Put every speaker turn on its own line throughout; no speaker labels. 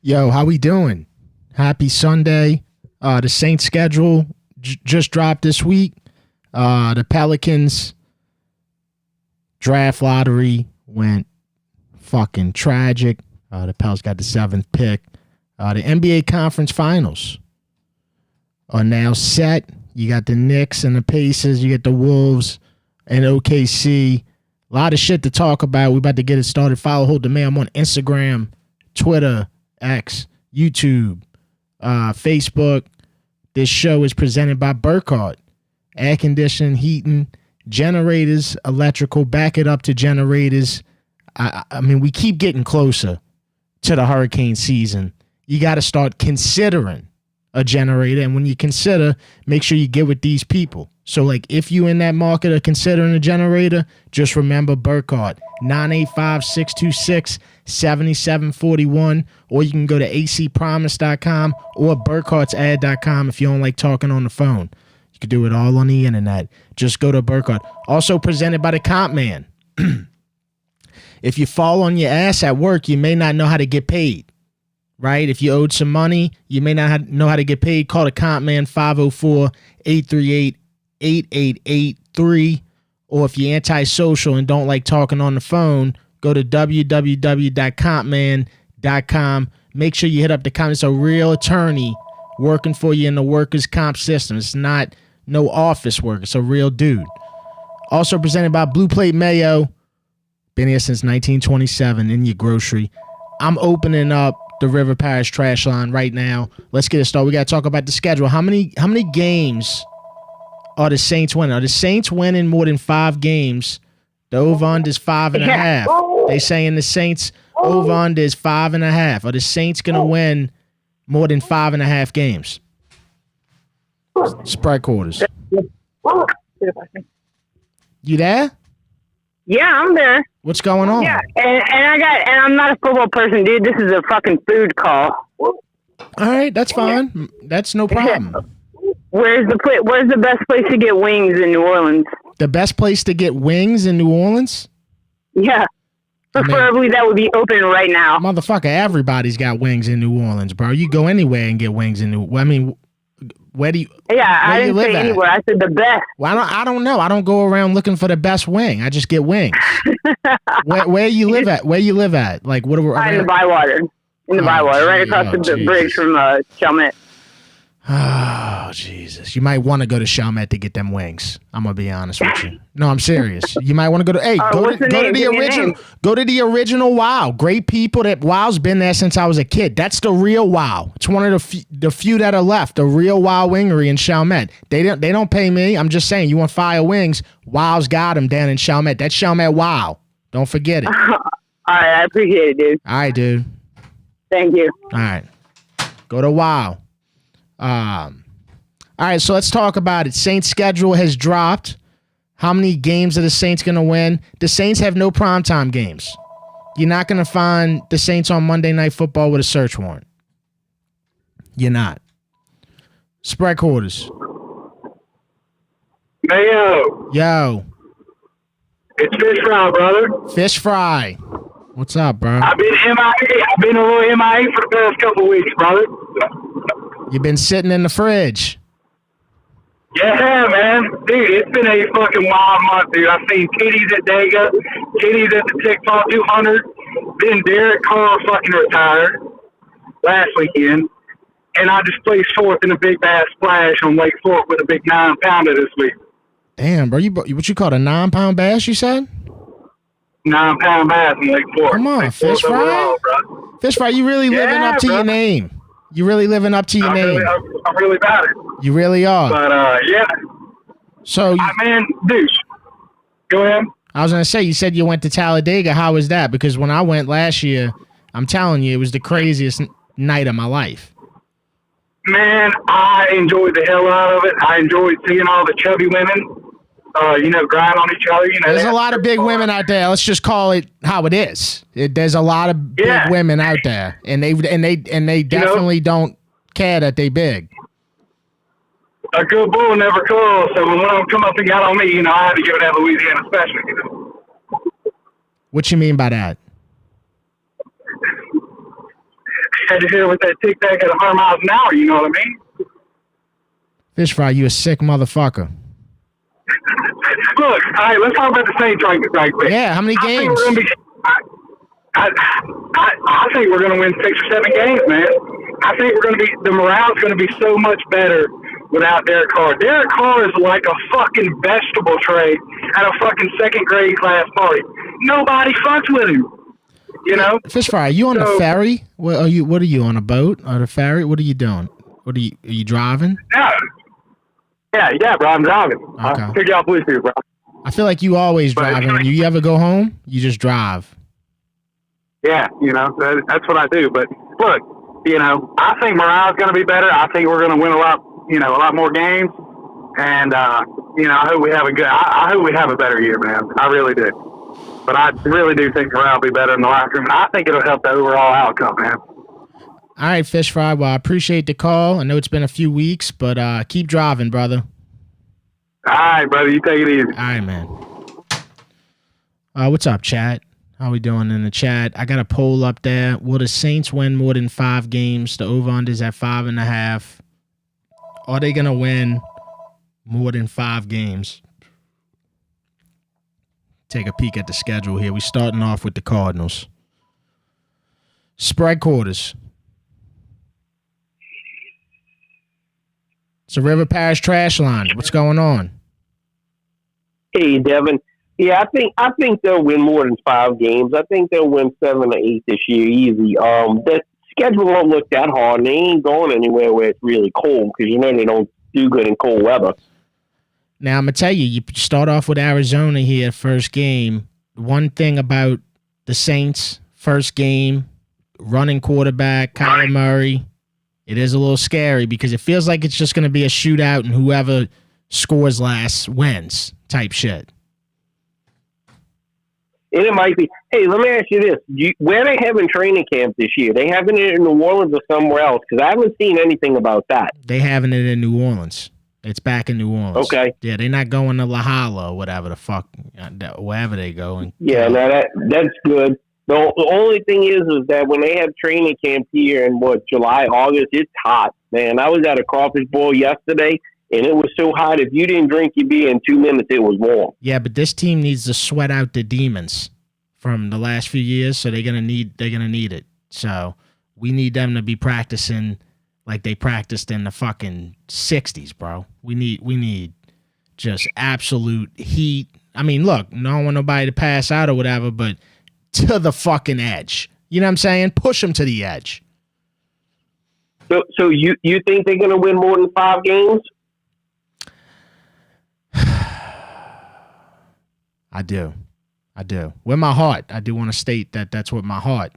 Yo, how we doing? Happy Sunday. The Saints schedule just dropped this week. The Pelicans draft lottery went fucking tragic. The Pels got the 7th pick. The NBA Conference Finals are now set. You got the Knicks and the Pacers. You got the Wolves and OKC. A lot of shit to talk about. We're about to get it started. Follow Hold the Man. I'm on Instagram, Twitter, X, YouTube, Facebook. This show is presented by Burkhardt. Air conditioning, heating, generators, electrical, back it up to generators. I mean, we keep getting closer to the hurricane season. You got to start considering a generator. And when you consider, make sure you get with these people. So, like, if you in that market are considering a generator, just remember Burkhardt, 985-626-7741, or you can go to acpromise.com or burkhartsad.com if you don't like talking on the phone. You can do it all on the internet. Just go to Burkhardt. Also presented by the Compman. If you fall on your ass at work, you may not know how to get paid, right? If you owed some money, you may not know how to get paid. Call the Compman, 504-838-8883. Or if you're antisocial and don't like talking on the phone, go to www.compman.com. Make sure you hit up the Compman. It's a real attorney working for you in the workers' comp system. It's not no office work. It's a real dude. Also presented by Plate Mayo. Been here since 1927 in your grocery. I'm opening up the River Parish trash line right now. Let's get it started. We got to talk about the schedule. How many games are the Saints winning? Are the Saints winning more than 5 games? The over-under is 5.5. They saying the Saints over-under is 5.5. Are the Saints going to win more than 5.5 games? Spread quarters. You there?
Yeah, I'm there.
What's going on?
Yeah, and I'm not a football person, dude. This is a fucking food call.
All right, that's fine. That's no problem.
Where's the best place to get wings in New Orleans?
The best place to get wings in New Orleans?
Yeah. Preferably that would be open right now.
Motherfucker, everybody's got wings in New Orleans, bro. You go anywhere and get wings in New Orleans. I mean, where do you?
Yeah, I didn't say anywhere. I said the best.
Well, I don't know. I don't go around looking for the best wing. I just get wings. where you live at? Where you live at? Like what?
In the Bywater. In the Bywater, right across the bridge from Chalmette.
Oh, Jesus. You might want to go to Chalmette to get them wings. I'm going to be honest with you. No, I'm serious. You might want to go to, go to the original Wow. Great people. That Wow's been there since I was a kid. That's the real Wow. It's one of the few that are left. The real Wow Wingery in Chalmette. They don't pay me. I'm just saying, you want fire wings, Wow's got them down in Chalmette. That's Chalmette Wow. Don't forget it.
All right, I appreciate it, dude.
All right, dude.
Thank you.
All right. Go to Wow. All right, so let's talk about it. Saints schedule has dropped. How many games are the Saints going to win? The Saints have no primetime games. You're not going to find the Saints on Monday Night Football with a search warrant. You're not. Spread quarters.
Mayo.
Yo.
It's Fish Fry, brother.
Fish Fry. What's up, bro?
I've been MIA. I've been a little MIA for the past couple weeks, brother.
You've been sitting in the fridge.
Yeah, man. Dude, it's been a fucking wild month, dude. I've seen kitties at Dere, kitties at the TikTok 200. Then Dere Carr fucking retired last weekend. And I just placed fourth in a big bass splash on Lake Fork with a big 9-pounder this week.
Damn, bro. What you called a 9-pound bass, you said?
9-pound bass in Lake Fork.
Come on, Fish Fry. Fish Fry, you really living up to your name. You really living up to your name.
I'm really about it.
You really are.
But, yeah.
So,
man, dude, go ahead.
I was going to say, you said you went to Talladega. How was that? Because when I went last year, I'm telling you, it was the craziest night of my life.
Man, I enjoyed the hell out of it. I enjoyed seeing all the chubby women, grind on each other.
There's a lot of big women out there. Let's just call it how it is. There's a lot of big women out there, and they definitely don't care that they big.
A good bull never calls, so when one of them come up and got on me, I had to give it that Louisiana special.
What you mean by that?
had to hit it with that tic tac at 100 miles an hour. You know what I mean?
Fish fry, you a sick motherfucker.
Look, all right, let's talk about the Saints right quick.
Yeah, how many games?
I think we're going to win 6 or 7 games, man. I think the morale's going to be so much better without Derek Carr. Derek Carr is like a fucking vegetable tray at a fucking second grade class party. Nobody fucks with him. You know?
Fish fry, are you on the ferry? What are you on a boat or the ferry? What are you doing? Are you driving?
Yeah, bro, I'm driving.
Okay.
I'll pick you off with you, bro.
I feel like you always driving. When you ever go home, you just drive.
Yeah, you know, that's what I do. But look, you know, I think morale's going to be better. I think we're going to win a lot more games. And, you know, I hope we have a better year, man. I really do. But I really do think morale will be better in the locker room. And I think it'll help the overall outcome, man.
All right, Fish Fry. Well, I appreciate the call. I know it's been a few weeks, but keep driving, brother.
All right, brother. You take it easy.
All right, man. What's up, chat? How we doing in the chat? I got a poll up there. Will the Saints win more than 5 games? The over-under's at 5.5. Are they going to win more than 5 games? Take a peek at the schedule here. We're starting off with the Cardinals. Spread quarters. It's a River Parish Trash Line. What's going on?
Hey, Devin. Yeah, I think they'll win more than 5 games. I think they'll win 7 or 8 this year, easy. The schedule won't look that hard, and they ain't going anywhere where it's really cold because you know they don't do good in cold weather.
Now I'm gonna tell you, you start off with Arizona here, first game. One thing about the Saints, first game, running quarterback Kyler Murray. It is a little scary because it feels like it's just going to be a shootout and whoever scores last wins type shit.
And it might be. Hey, let me ask you this. Where they having training camp this year? They having it in New Orleans or somewhere else? Because I haven't seen anything about that.
They having it in New Orleans. It's back in New Orleans.
Okay.
Yeah, they're not going to La Jolla or whatever the fuck, wherever they go.
Yeah, now that's good. The only thing is that when they have training camp here in July, August, it's hot, man. I was at a crawfish boil yesterday, and it was so hot. If you didn't drink your beer in 2 minutes, it was warm.
Yeah, but this team needs to sweat out the demons from the last few years, so they're gonna need it. So we need them to be practicing like they practiced in the fucking 60s, bro. We need just absolute heat. I mean, look, I don't want nobody to pass out or whatever, but to the fucking edge. You know what I'm saying? Push them to the edge.
So you think they're going to win more than 5 games?
I do. With my heart, I do want to state that that's what my heart.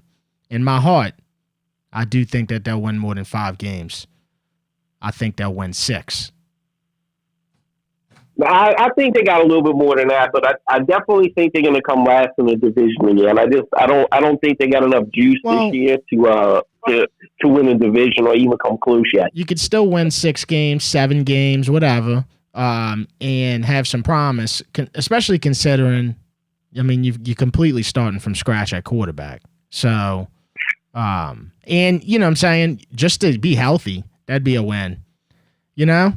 In my heart, I do think that they'll win more than 5 games. I think they'll win 6.
I think they got a little bit more than that, but I definitely think they're going to come last in the division again. I don't think they got enough juice this year to win a division or even come close yet.
You could still win 6 games, 7 games, whatever, and have some promise, especially considering, I mean, you're completely starting from scratch at quarterback. So, and you know what I'm saying, just to be healthy, that'd be a win. You know?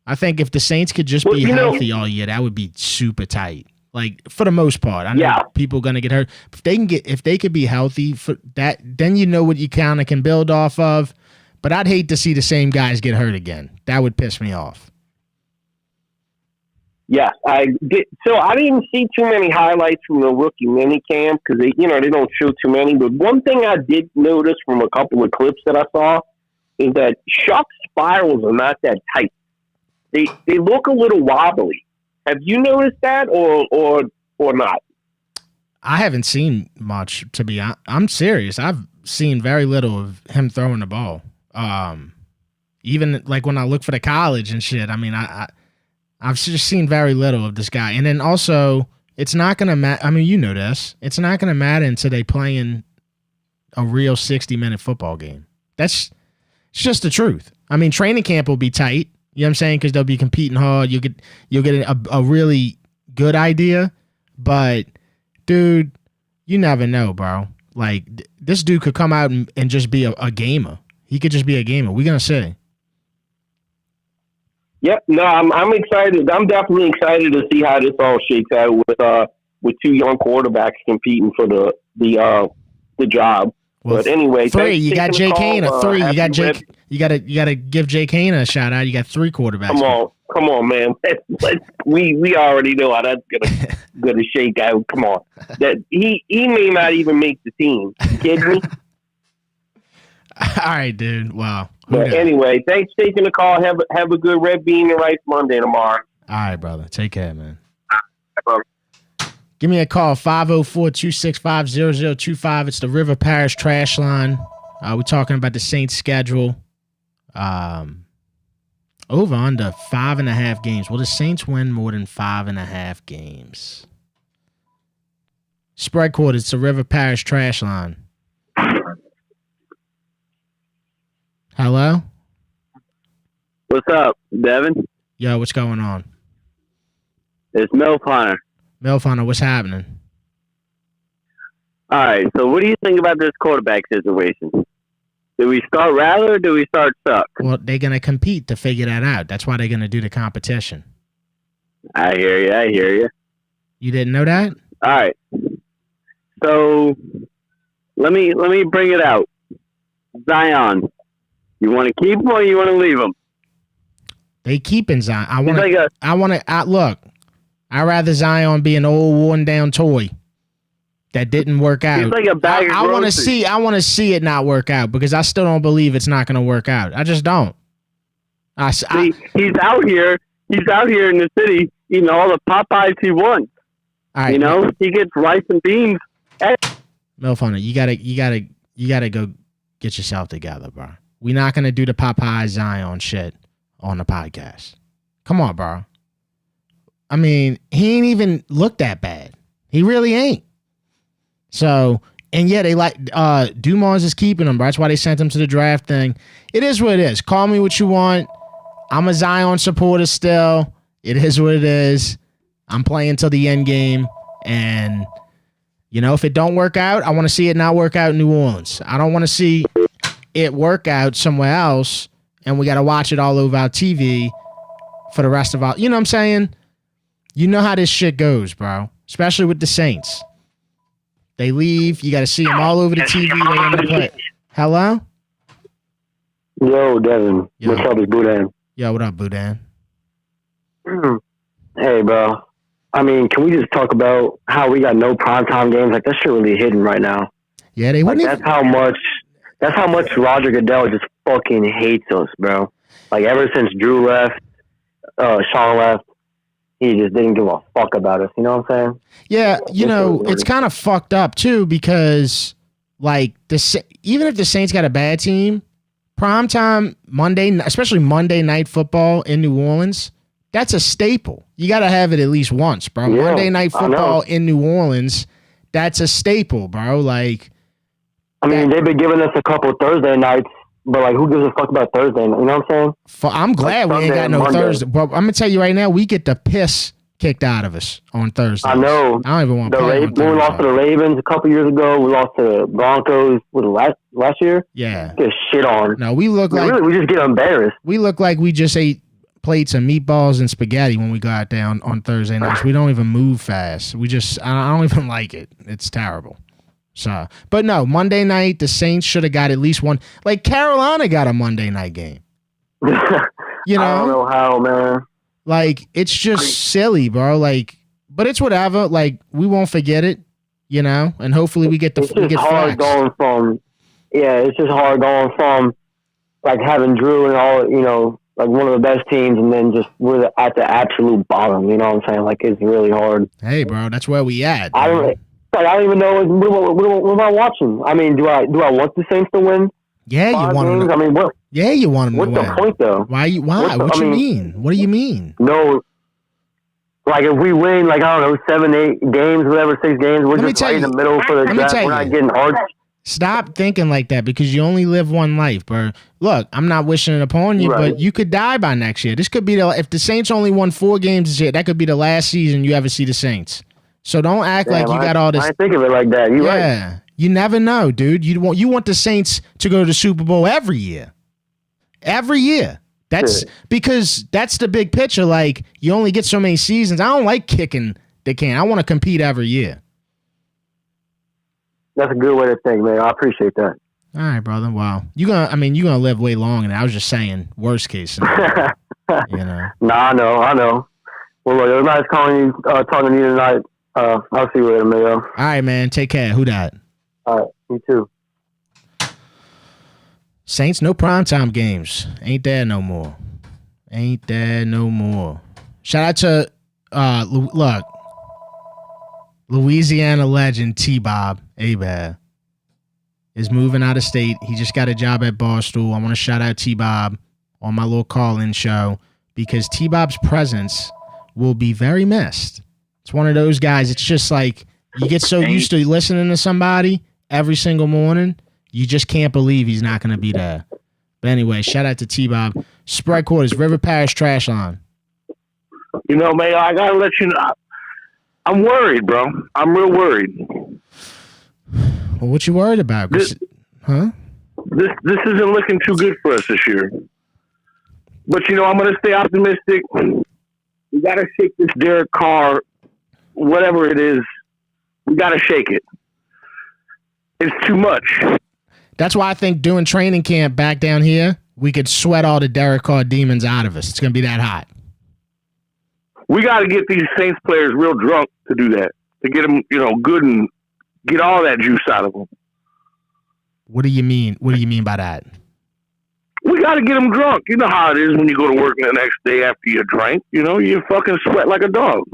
I think if the Saints could just be healthy all year, that would be super tight. Like for the most part, I know people are gonna get hurt. If they could be healthy for that, then you know what you kind of can build off of. But I'd hate to see the same guys get hurt again. That would piss me off.
Yes, I did. So I didn't see too many highlights from the rookie minicamp because they don't show too many. But one thing I did notice from a couple of clips that I saw is that shock spirals are not that tight. They look a little wobbly. Have you noticed that or not?
I haven't seen much, to be honest. I'm serious. I've seen very little of him throwing the ball. Even like when I look for the college and shit, I mean, I've just seen very little of this guy. And then also, it's not going to matter. I mean, you know this. It's not going to matter until they play in a real 60-minute football game. It's just the truth. I mean, training camp will be tight. You know what I'm saying? Because they'll be competing hard. You'll get a really good idea. But, dude, you never know, bro. Like, this dude could come out and just be a gamer. He could just be a gamer. We're going to see.
Yep. No, I'm excited. I'm definitely excited to see how this all shakes out with two young quarterbacks competing for the job. Well, but anyway,
3. You got Jay Kane. 3. You got Jake. You gotta give Jay Kane a shout out. You got 3 quarterbacks.
Come on, man. We already know how that's gonna shake out. Come on, that he may not even make the team. You kidding me?
All right, dude. Wow.
But anyway, thanks for taking the call. Have a good Red Bean and Rice Monday tomorrow.
All right, brother. Take care, man. Give me a call, 504-265-0025. It's the River Parish Trash Line. We're talking about the Saints' schedule. Over under 5.5 games. Will the Saints win more than 5.5 games? Spread court, it's the River Parish Trash Line. Hello?
What's up, Devin?
Yo, what's going on?
It's Mel Connor.
Melfana, what's happening?
All right, so what do you think about this quarterback situation? Do we start Rattler or do we start Suck?
Well, they're going to compete to figure that out. That's why they're going to do the competition.
I hear you.
You didn't know that?
All right. So let me bring it out. Zion, you want to keep him or you want to leave him?
They keeping Zion. Look. I'd rather Zion be an old worn down toy that didn't work out.
He's like a bag of groceries.
I want to see it not work out because I still don't believe it's not going to work out. I just don't.
He's out here. He's out here in the city eating all the Popeyes he wants.
All right,
he gets rice and beans.
Milfona, you gotta go get yourself together, bro. We're not gonna do the Popeye Zion shit on the podcast. Come on, bro. I mean, he ain't even looked that bad. He really ain't. So, and yeah, they like Dumas is keeping him, bro. That's why they sent him to the draft thing. It is what it is. Call me what you want. I'm a Zion supporter still. It is what it is. I'm playing till the end game. And, if it don't work out, I want to see it not work out in New Orleans. I don't want to see it work out somewhere else and we got to watch it all over our TV for the rest of our, you know what I'm saying? You know how this shit goes, bro. Especially with the Saints. They leave. You got to see them all over the TV. They end up play. Hello?
Yo, Devin.
Yo.
What's up? It's Boudin.
Yo, what up, Boudin?
Hey, bro. I mean, can we just talk about how we got no primetime games? Like, that shit really hidden right now.
Yeah, they wouldn't.
That's how much Roger Goodell just fucking hates us, bro. Like, ever since Drew left, Sean left, he just didn't give a fuck about us. You know what I'm saying?
Yeah, it's kind of fucked up too because, like, even if the Saints got a bad team, primetime Monday, especially Monday Night Football in New Orleans, that's a staple. You got to have it at least once, bro.
Yeah,
Monday Night Football in New Orleans, that's a staple, bro. Like,
I mean, they've been giving us a couple Thursday nights, but like, who gives a fuck about Thursday? You know what I'm saying?
I'm glad we ain't got no Thursday. But I'm gonna tell you right now, we get the piss kicked out of us on Thursday.
I know.
I don't even want to
play on Thursday. We lost to the Ravens a couple years ago. We lost to the Broncos last year.
Yeah.
Get shit on.
No, we look like
we just get embarrassed.
We look like we just ate plates of meatballs and spaghetti when we go out there on Thursday nights. We don't even move fast. I don't even like it. It's terrible. So, but no, Monday night, the Saints should have got at least one. Like, Carolina got a Monday night game.
I don't know how, man.
Like, it's just silly, bro. Like, but it's whatever. Like, we won't forget it, and hopefully we get
It's just hard going from, it's just hard going from, like, having Drew and all, like, one of the best teams, and then just we're at the absolute bottom. You know what I'm saying? Like, it's really hard.
Hey, bro, that's where we at.
I don't even know what am I watching. I mean, do I want the Saints to win?
Yeah, you want them.
I mean, what?
Yeah, you want them to win.
What's the point, though?
Why? What you mean? What do you mean?
No, like if we win, like I don't know, 7, 8 games, whatever, 6 games, we're just right in the middle for the draft. We're not getting hard.
Stop thinking like that because you only live one life, bro. Look, I'm not wishing it upon you, but you could die by next year. This could be if the Saints only won 4 games this year, that could be the last season you ever see the Saints. So don't act like you got all this.
I think of it like that. You're right.
You never know, dude. You want the Saints to go to the Super Bowl every year. Every year. That's because that's the big picture. Like, you only get so many seasons. I don't like kicking the can. I want to compete every year.
That's a good way to think, man. I appreciate that.
All right, brother. Wow. You're gonna live way longer than I was just saying worst case scenario. You know.
Nah, I know. Well, look, it was nice talking to you tonight. I'll see you later, Mayo.
All right, man. Take care. Who dat?
All right, you too.
Saints, no primetime games. Ain't there no more. Ain't there no more. Shout out to, Louisiana legend T-Bob Abad is moving out of state. He just got a job at Barstool. I want to shout out T-Bob on my little call-in show because T-Bob's presence will be very missed. It's one of those guys, it's just like you get so used to listening to somebody every single morning, you just can't believe he's not going to be there. But anyway, shout out to T-Bob. Spread quarters, River Parish Trash Line.
You know, Mayo, I got to let you know. I'm worried, bro. I'm real worried.
Well, what you worried about?
This isn't looking too good for us this year. But, you know, I'm going to stay optimistic. We got to shake this Dere car, whatever it is. We got to shake it. It's too much.
That's why I think doing training camp back down here, we could sweat all the Dere car demons out of us. It's going to be that hot.
We got to get these Saints players real drunk to do that, to get them, you know, good and get all that juice out of them.
What do you mean? What do you mean by that?
We got to get them drunk. You know how it is when you go to work the next day after you drank. You know, you fucking sweat like a dog.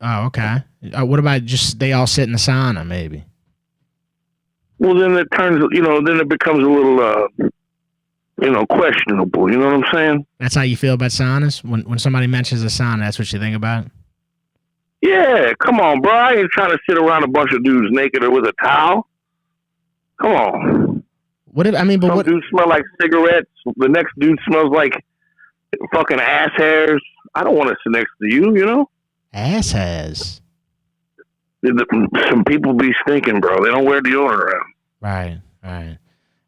Oh, okay. What about just they all sit in the sauna, maybe?
Well, then it turns, you know, then it becomes a little, you know, questionable. You know what I'm saying?
That's how you feel about saunas? When somebody mentions a sauna, that's what you think about?
Yeah, come on, bro. I ain't trying to sit around a bunch of dudes naked or with a towel. Come on.
What if, I mean, but
Some
what?
dudes smell like cigarettes. The next dude smells like fucking ass hairs. I don't want to sit next to you, you know?
Ass hairs.
Some people be stinking, bro. They don't wear deodorant around.
Right.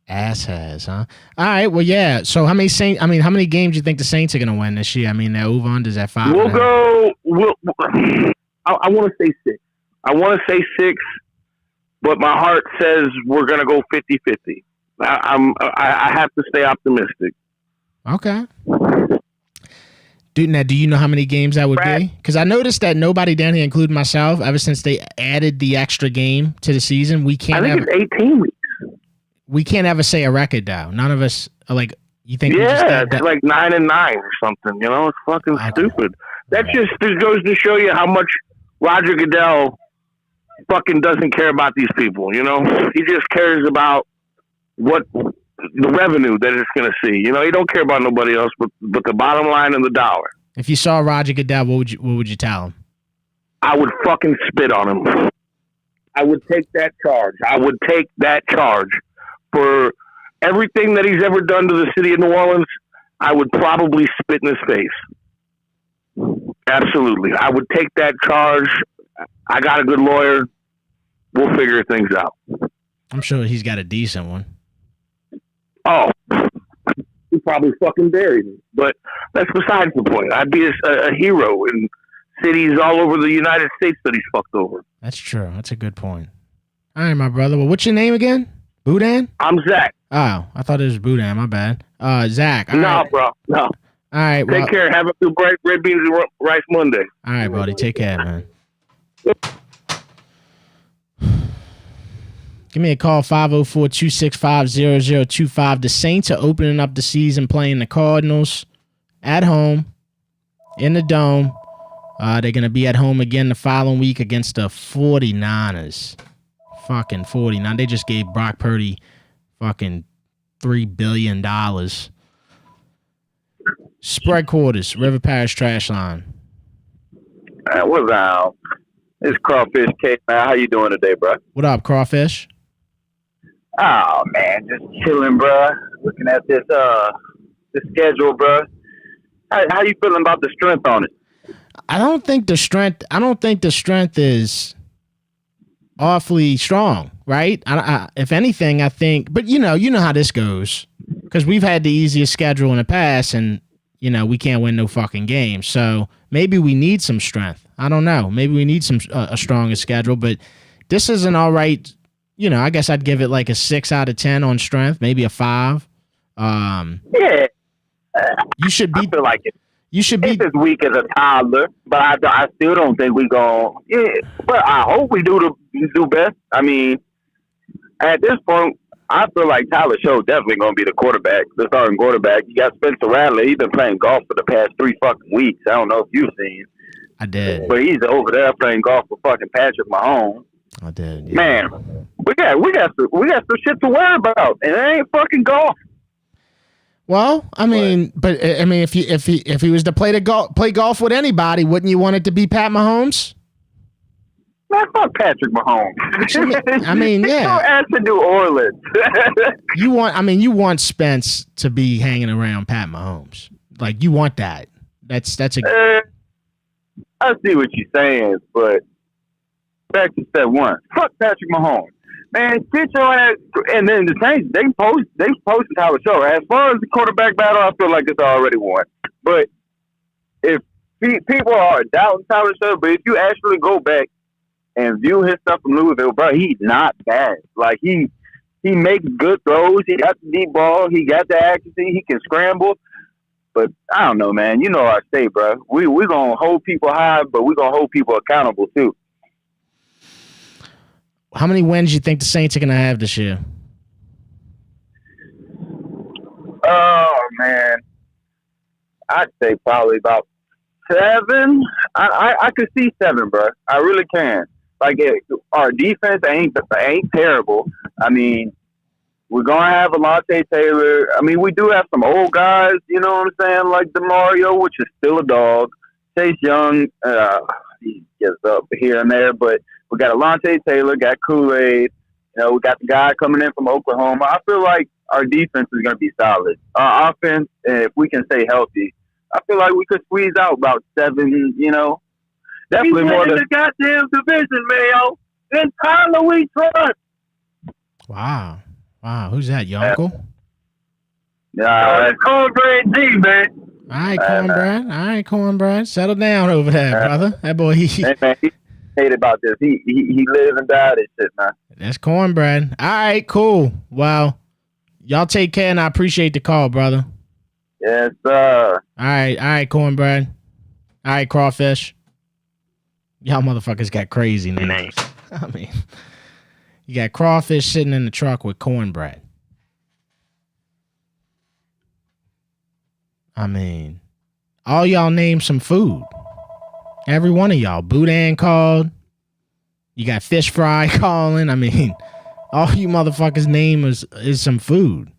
Ass hairs, huh? All right, well, yeah. So how many games do you think the Saints are going to win this year? I mean, their over-under's at 5.
We'll go. I want to say 6. I want to say 6, but my heart says we're going to go 50-50. I have to stay optimistic.
Okay. Dude, now, do you know how many games that would be? Because I noticed that nobody down here, including myself, ever since they added the extra game to the season, we can't.
I think it's 18 weeks.
We can't ever say a record, though. None of us are like. You think?
Yeah, it's like 9-9 or something. You know, it's fucking stupid. That just goes to show you how much Roger Goodell fucking doesn't care about these people. You know, he just cares about what the revenue that it's going to see. You know, he don't care about nobody else but the bottom line and the dollar.
If you saw Roger Goodell, what would you tell him?
I would fucking spit on him. I would take that charge. For everything that he's ever done to the city of New Orleans. I would probably spit in his face. Absolutely. I would take that charge. I got a good lawyer. We'll figure things out.
I'm sure he's got a decent one.
Oh, he probably fucking buried me. But that's besides the point. I'd be a hero in cities all over the United States that he's fucked over.
That's true. That's a good point. All right, my brother. Well, what's your name again? Boudin?
I'm Zach.
Oh, I thought it was Boudin. My bad. Zach.
No,
right.
bro. No.
All right. Well,
take care. Have a good red beans and rice Monday.
All right, buddy. Take care, man. Give me a call, 504-265-0025. The Saints are opening up the season playing the Cardinals at home in the Dome. They're going to be at home again the following week against the 49ers. Fucking 49. They just gave Brock Purdy fucking $3 billion. Spread quarters, River Parish Trash Line.
What's up? It's Crawfish Cake, man. How you doing today, bro?
What up, Crawfish?
Oh, man, just chilling, bro. Looking at this schedule, bro. How you feeling about the strength on it?
I don't think the strength is awfully strong, right? If anything, I think, but you know how this goes, because we've had the easiest schedule in the past, and we can't win no fucking games. So maybe we need some strength. I don't know. Maybe we need a stronger schedule, but this is an all right. I guess I'd give it like a 6 out of 10 on strength, maybe a 5.
Yeah.
You should be.
I feel like
it's
as weak as a toddler, but I still don't think we going. Yeah, but I hope we do best. I mean, at this point, I feel like Tyler Show definitely going to be the starting quarterback. You got Spencer Rattler. He's been playing golf for the past 3 fucking weeks. I don't know if you've seen.
I did.
But he's over there playing golf with fucking Patrick Mahomes.
I did. Yeah.
Man, we got some shit to worry about, and it ain't fucking golf.
Well, I mean, if he was to play golf with anybody, wouldn't you want it to be Pat Mahomes?
Man, fuck Patrick Mahomes.
I mean, yeah.
Don't ask to do Orleans.
you want Spence to be hanging around Pat Mahomes. Like, you want that. That's a.
I see what you're saying, but back to step one. Fuck Patrick Mahomes. Man, get your ass. And then the Saints, they posted Tyler Show. As far as the quarterback battle, I feel like it's already won. But if people are doubting Tyler Show, but if you actually go back and view his stuff from Louisville, bro, he's not bad. Like, he makes good throws. He got the deep ball. He got the accuracy. He can scramble. But I don't know, man. You know our state, bro. We're going to hold people high, but we're going to hold people accountable, too.
How many wins do you think the Saints are going to have this year?
Oh, man. I'd say probably about 7. I could see 7, bro. I really can. Like, our defense ain't terrible. I mean, we're going to have Alontae Taylor. I mean, we do have some old guys, you know what I'm saying, like DeMario, which is still a dog. Chase Young, he gets up here and there, but we got Alontae Taylor, got Kool-Aid. We got the guy coming in from Oklahoma. I feel like our defense is going to be solid. Our offense, if we can stay healthy, I feel like we could squeeze out about 7, Definitely more than the goddamn division, Mayo. And Tyler we trust.
Wow. Who's that, your uncle?
That's Cornbread G, man.
All right, Cornbread. Settle down over there, brother. That boy, he
hate about this. He lives and died this shit, man.
That's Cornbread. All right, cool. Well, y'all take care, and I appreciate the call, brother.
Yes, sir.
All right, Cornbread. All right, Crawfish. Y'all motherfuckers got crazy names. I mean, you got Crawfish sitting in the truck with Cornbread. I mean, all y'all name some food. Every one of y'all. Boudin called. You got Fish Fry calling. I mean, all you motherfuckers name is some food.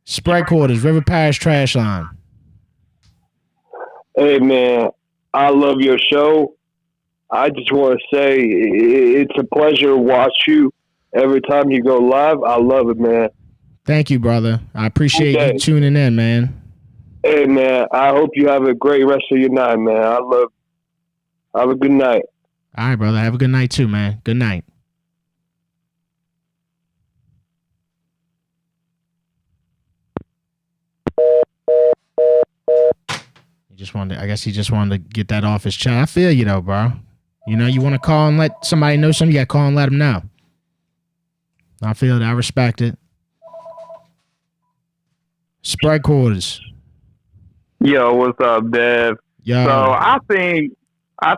Spread quarters, River Parish Trash Line.
Hey, man, I love your show. I just want to say it's a pleasure to watch you every time you go live. I love it, man.
Thank you, brother. I appreciate you tuning in, man.
Hey, man, I hope you have a great rest of your night, man. Have a good night.
All right, brother. Have a good night, too, man. Good night. I guess he just wanted to get that off his chest. I feel you, though, bro. You want to call and let somebody know something, you got to call and let them know. I feel that. I respect it. Spread quarters.
Yo, what's up, Dev?
Yo.
So I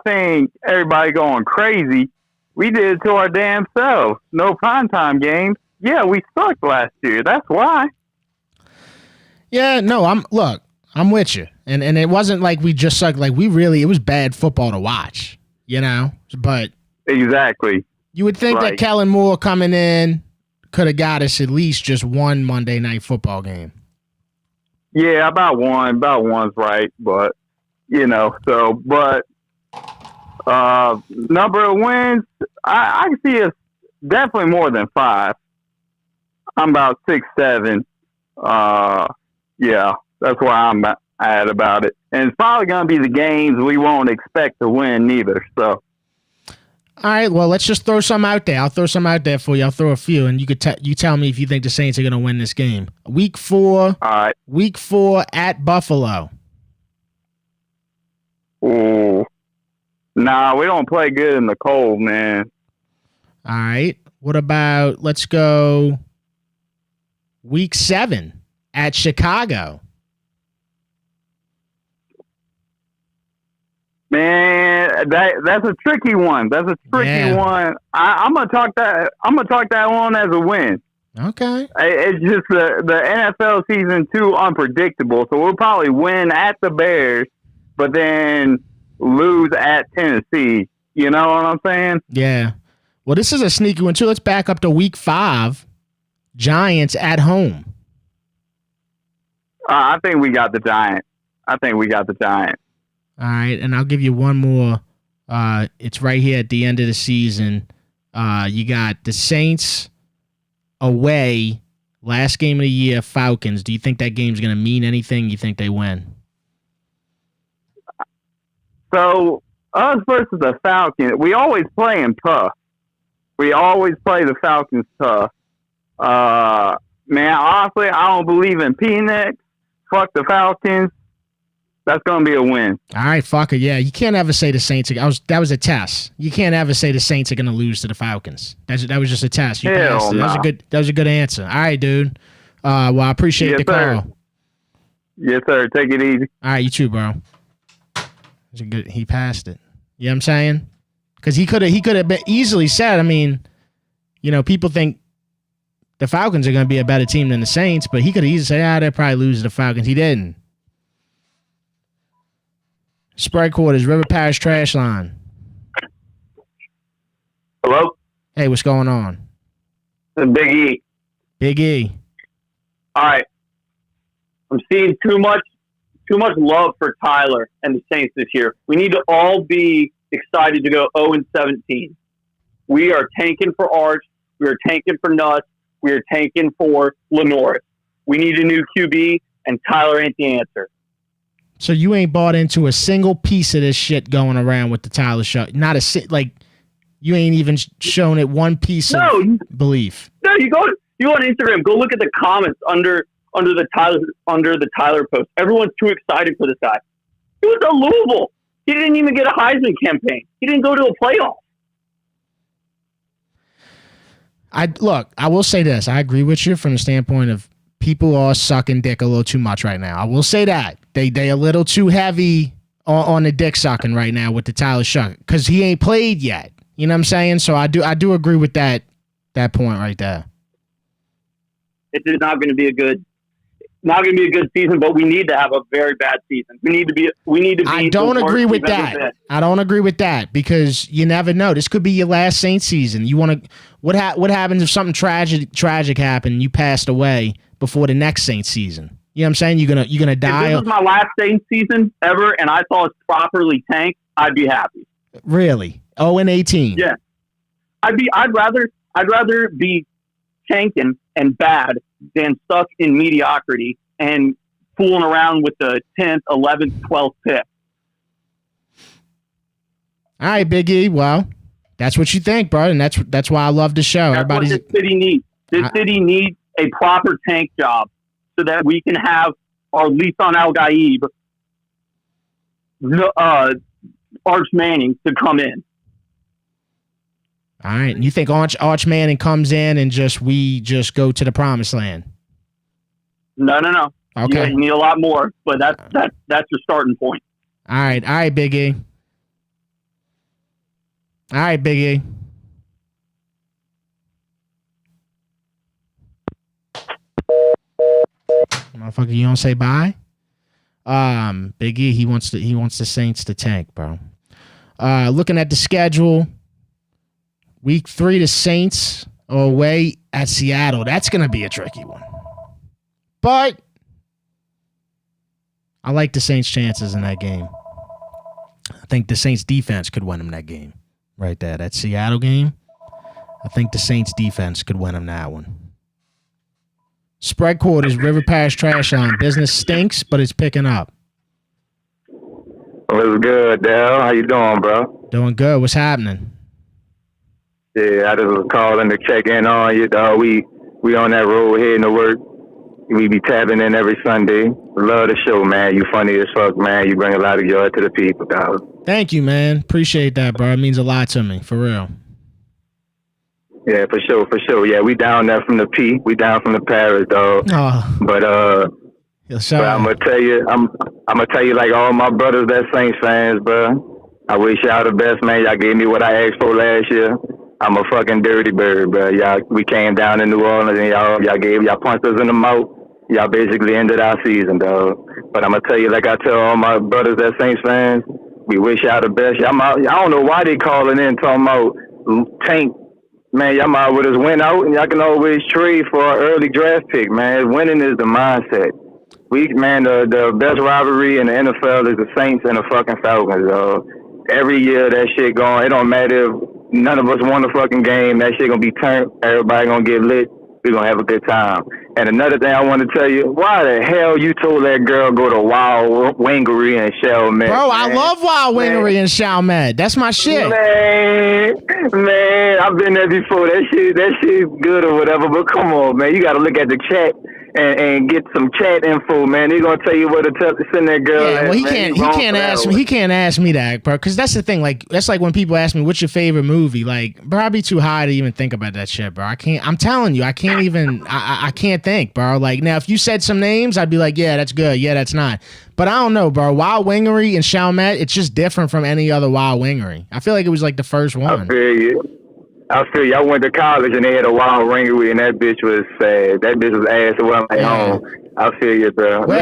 think everybody going crazy. We did it to our damn selves. No primetime games. Yeah, we sucked last year. That's why.
Yeah, no, I'm with you. And it wasn't like we just sucked. Like, it was bad football to watch, But
exactly.
You would think that Kellen Moore coming in could have got us at least just one Monday Night Football game.
Yeah, about one's right, but number of wins, I can see us definitely more than 5. I'm about 6, 7. Yeah, that's where I'm at about it. And it's probably going to be the games we won't expect to win neither. So
All right, well, let's just throw some out there. I'll throw some out there for you. I'll throw a few, and you tell me if you think the Saints are going to win this game. Week 4.
All right.
Week 4 at Buffalo.
Ooh. Nah, we don't play good in the cold, man.
All right. What about, let's go Week 7 at Chicago.
Man, that's a tricky one. That's a tricky one. I'm gonna talk that one as a win.
Okay.
It's just the NFL season too unpredictable, so we'll probably win at the Bears, but then lose at Tennessee. You know what I'm saying?
Yeah. Well, this is a sneaky one too. Let's back up to Week 5. Giants at home.
I think we got the Giants.
All right, and I'll give you one more. It's right here at the end of the season. You got the Saints away, last game of the year, Falcons. Do you think that game's going to mean anything? You think they win?
So, us versus the Falcons, we always play them tough. We always play the Falcons tough. Man, honestly, I don't believe in peanuts. Fuck the Falcons. That's going to be a win.
All right, fuck it. Yeah, you can't ever say the Saints. That was a test. You can't ever say the Saints are going to lose to the Falcons. That was just a test. You passed it. That was a good answer. All right, dude. Well, I appreciate the call.
Yes, sir. Take it easy.
All right, you too, bro. He passed it. You know what I'm saying? Because he could have easily said, I mean, you know, people think the Falcons are going to be a better team than the Saints, but he could have easily said, they'll probably lose to the Falcons. He didn't. Spread Quarters, River Parish Trash Line.
Hello?
Hey, what's going on?
Big E.
Big E.
All right. I'm seeing too much love for Tyler and the Saints this year. We need to all be excited to go 0-17. We are tanking for Arch. We are tanking for Nuss. We are tanking for Lenoris. We need a new QB, and Tyler ain't the answer.
So you ain't bought into a single piece of this shit going around with the Tyler show. Not you ain't even shown it one piece of belief.
No, you go on Instagram. Go look at the comments under the Tyler post. Everyone's too excited for this guy. He was at Louisville. He didn't even get a Heisman campaign. He didn't go to a playoff.
I will say this. I agree with you from the standpoint of people are sucking dick a little too much right now. I will say that. They a little too heavy on the dick sucking right now with the Tyler Shuck because he ain't played yet. You know what I'm saying? So I do agree with that point right there.
It is not going to be a good season, but we need to have a very bad season. We need to be.
I don't agree with that. I don't agree with that because you never know. This could be your last Saints season. You want to what happens if something tragic happened and you passed away before the next Saints season? You know what I'm saying? You're gonna die.
If this was my last Saints season ever, and I saw us properly tank, I'd be happy.
Really? 0-18.
Yeah, I'd rather be tanking and bad than stuck in mediocrity and fooling around with the 10th, 11th, 12th pick.
All right, Big E. Well, that's what you think, bro, and that's why I love the show.
That's what this city needs. City needs a proper tank job so that we can have our Lisan Al-Gaib, Arch Manning, to come in.
All right. You think Arch Manning comes in and we just go to the promised land?
No.
Okay.
You need a lot more, but that's your starting point.
All right, Big E. Motherfucker, you don't say bye? Big E, he wants the Saints to tank, bro. Looking at the schedule, week 3, the Saints are away at Seattle. That's going to be a tricky one. But I like the Saints' chances in that game. I think the Saints' defense could win them that game. Right there. That Seattle game, I think the Saints' defense could win them that one. Spread Quarters, River Parish Trash Line. Business stinks, but it's picking up.
What's good, Dale? How you doing, bro?
Doing good. What's happening?
Yeah, I just was calling to check in on you, dog. We on that road heading to work. We be tapping in every Sunday. Love the show, man. You funny as fuck, man. You bring a lot of joy to the people, dog.
Thank you, man. Appreciate that, bro. It means a lot to me, for real.
Yeah, for sure. Yeah, we down there from the P. We down from the Parish, dog.
Oh.
But I'm gonna tell you, I'm gonna tell you, like all my brothers that Saints fans, bro. I wish y'all the best, man. Y'all gave me what I asked for last year. I'm a fucking dirty bird, bro. Y'all, we came down in New Orleans and y'all punched us in the mouth. Y'all basically ended our season, dog. But I'm gonna tell you, like I tell all my brothers that Saints fans, we wish y'all the best. I don't know why they calling in talking about Tank. Man, y'all might with us win out, and y'all can always trade for an early draft pick, man. Winning is the mindset. The best rivalry in the NFL is the Saints and the fucking Falcons, dog. Every year that shit going. It don't matter if none of us won the fucking game. That shit gonna be turned. Everybody gonna get lit. We gonna have a good time. And another thing I want to tell you, why the hell you told that girl go to Wild Wingery and Chalmette?
Bro,
man?
I love Wild Wingery and Chalmette. That's my shit.
Man, I've been there before. That shit's good or whatever. But come on, man, you got to look at the chat and get some chat info, man. They're gonna tell you where to send that girl.
Yeah, well, he can't ask me that, bro. Because that's the thing. Like, that's like when people ask me, "What's your favorite movie?" Like, bro, I'd be too high to even think about that shit, bro. I can't. I'm telling you, I can't even. I can't think, bro. Like, now if you said some names, I'd be like, yeah, that's good. Yeah, that's not. But I don't know, bro. Wild Wingery and Chalmette, it's just different from any other Wild Wingery. I feel like it was like the first one.
I feel you. I went to college and they had a Wild Wingery and that bitch was sad. That bitch was ass. So I'm like, I feel you, bro.
Where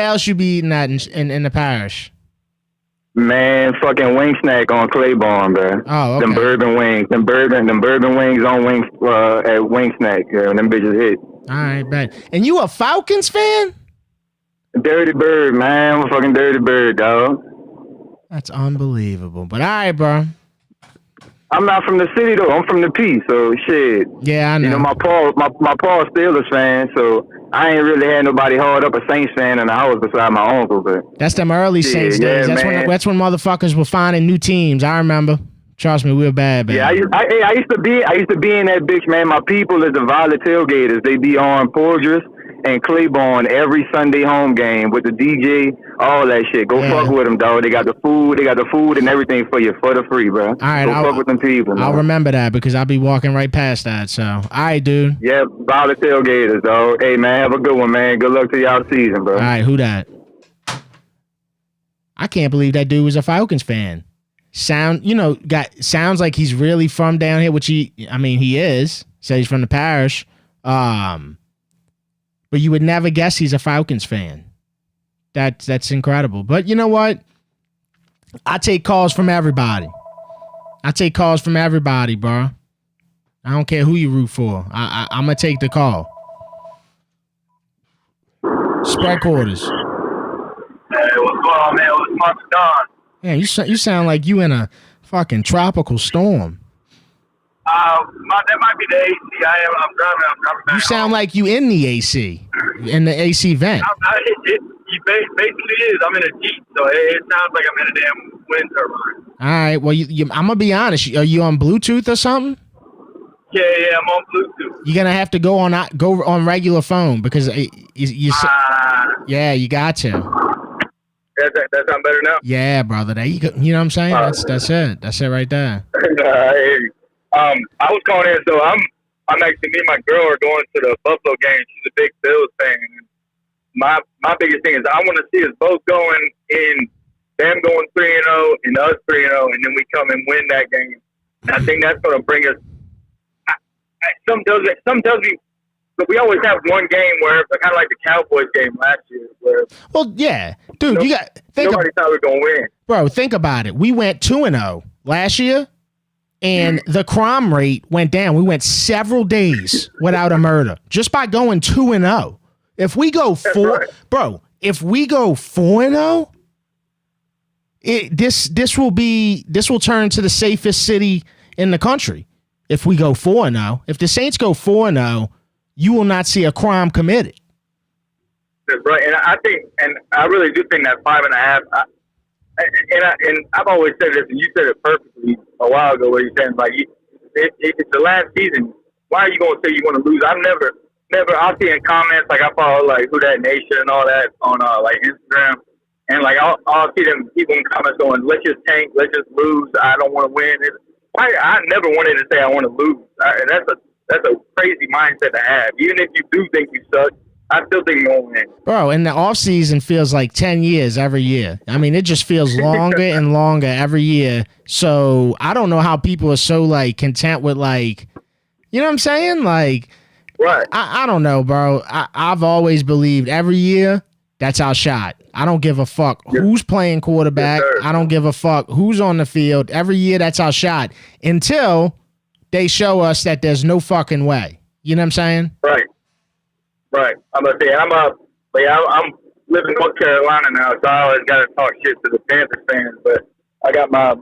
else you be eating at in the parish?
Man, fucking wing snack on Claiborne, bro.
Oh, okay.
Them bourbon wings. Them bourbon wings on wings at wing snack. Yeah, them bitches hit.
All right, bet. And you a Falcons fan?
Dirty bird, man. I'm a fucking dirty bird, dog.
That's unbelievable. But all right, bro.
I'm not from the city though. I'm from the P, so shit.
Yeah, I know.
You know, my Paul Steelers fan, so I ain't really had nobody hard up a Saints fan in the house beside my uncle. But
that's them early Saints days. That's when motherfuckers were finding new teams. I remember. Trust me, we were bad, man.
Yeah, I used to be in that bitch, man. My people is the Violet Tailgaters. They be on Porgers and Claiborne every Sunday home game with the DJ, all that shit. Go fuck with them, dog. They got the food and everything for you for the free, bro. All right, go fuck with them people, man.
I'll remember that because I'll be walking right past that. So, all right, dude.
Yep, Violet Tailgaters, dog. Hey, man, have a good one, man. Good luck to y'all season, bro.
All right, who that? I can't believe that dude was a Falcons fan. Sounds like he's really from down here, which he is. Says he's from the parish. But you would never guess he's a Falcons fan. That's incredible. But you know what? I take calls from everybody. Bro. I don't care who you root for. I'm going to take the call. Spread quarters.
Hey, what's going on, man? What's Monster Don?
Yeah, you sound like you in a fucking tropical storm.
That might be the AC. I'm driving back.
You sound like you in the AC, in the AC vent.
It basically is. I'm in a Jeep, so it sounds like I'm in a damn wind turbine.
All right. Well, I'm gonna be honest. Are you on Bluetooth or something?
Yeah, I'm on Bluetooth.
You're gonna have to go on regular phone because you got to.
That sound better now?
Yeah, brother. There you go. You know what I'm saying? That's it. That's it right there.
I was calling in, so I'm actually, me and my girl are going to the Buffalo game. She's a big Bills fan. My biggest thing is I want to see us both going in, them going 3-0 and us 3-0, and then we come and win that game. And I think that's going to bring us. Some does be. But we always have one game where kind of like the Cowboys game last year.
Well, yeah, dude, nobody
thought we were gonna win,
bro. Think about it. We went 2-0 last year, and the crime rate went down. We went several days without a murder just by going 2-0. If we go if we go 4-0, this will turn to the safest city in the country. If we go 4-0, if the Saints go 4-0. You will not see a crime committed.
Right, and I really do think that 5.5.
and I've always said this, and you said it perfectly a while ago, where you're saying like, it's the last season. Why are you gonna say you want to lose? I've never. I'll see in comments, like I follow like Who Dat Nation and all that on like Instagram, and like I'll see them people in comments going, "Let's just tank, let's just lose. I don't want to win." I never wanted to say I want to lose. That's a crazy mindset to have. Even if you do think you suck, I still think you're going to win.
Bro, and the off season feels like 10 years every year. I mean, it just feels longer and longer every year. So I don't know how people are so like content with like, you know what I'm saying? Like,
right.
I don't know, bro. I've always believed every year that's our shot. I don't give a fuck who's playing quarterback.
Yes,
I don't give a fuck who's on the field. Every year that's our shot until they show us that there's no fucking way. You know what I'm saying?
Right. I'm gonna say I'm living in North Carolina now, so I always gotta talk shit to the Panthers fans. But I got my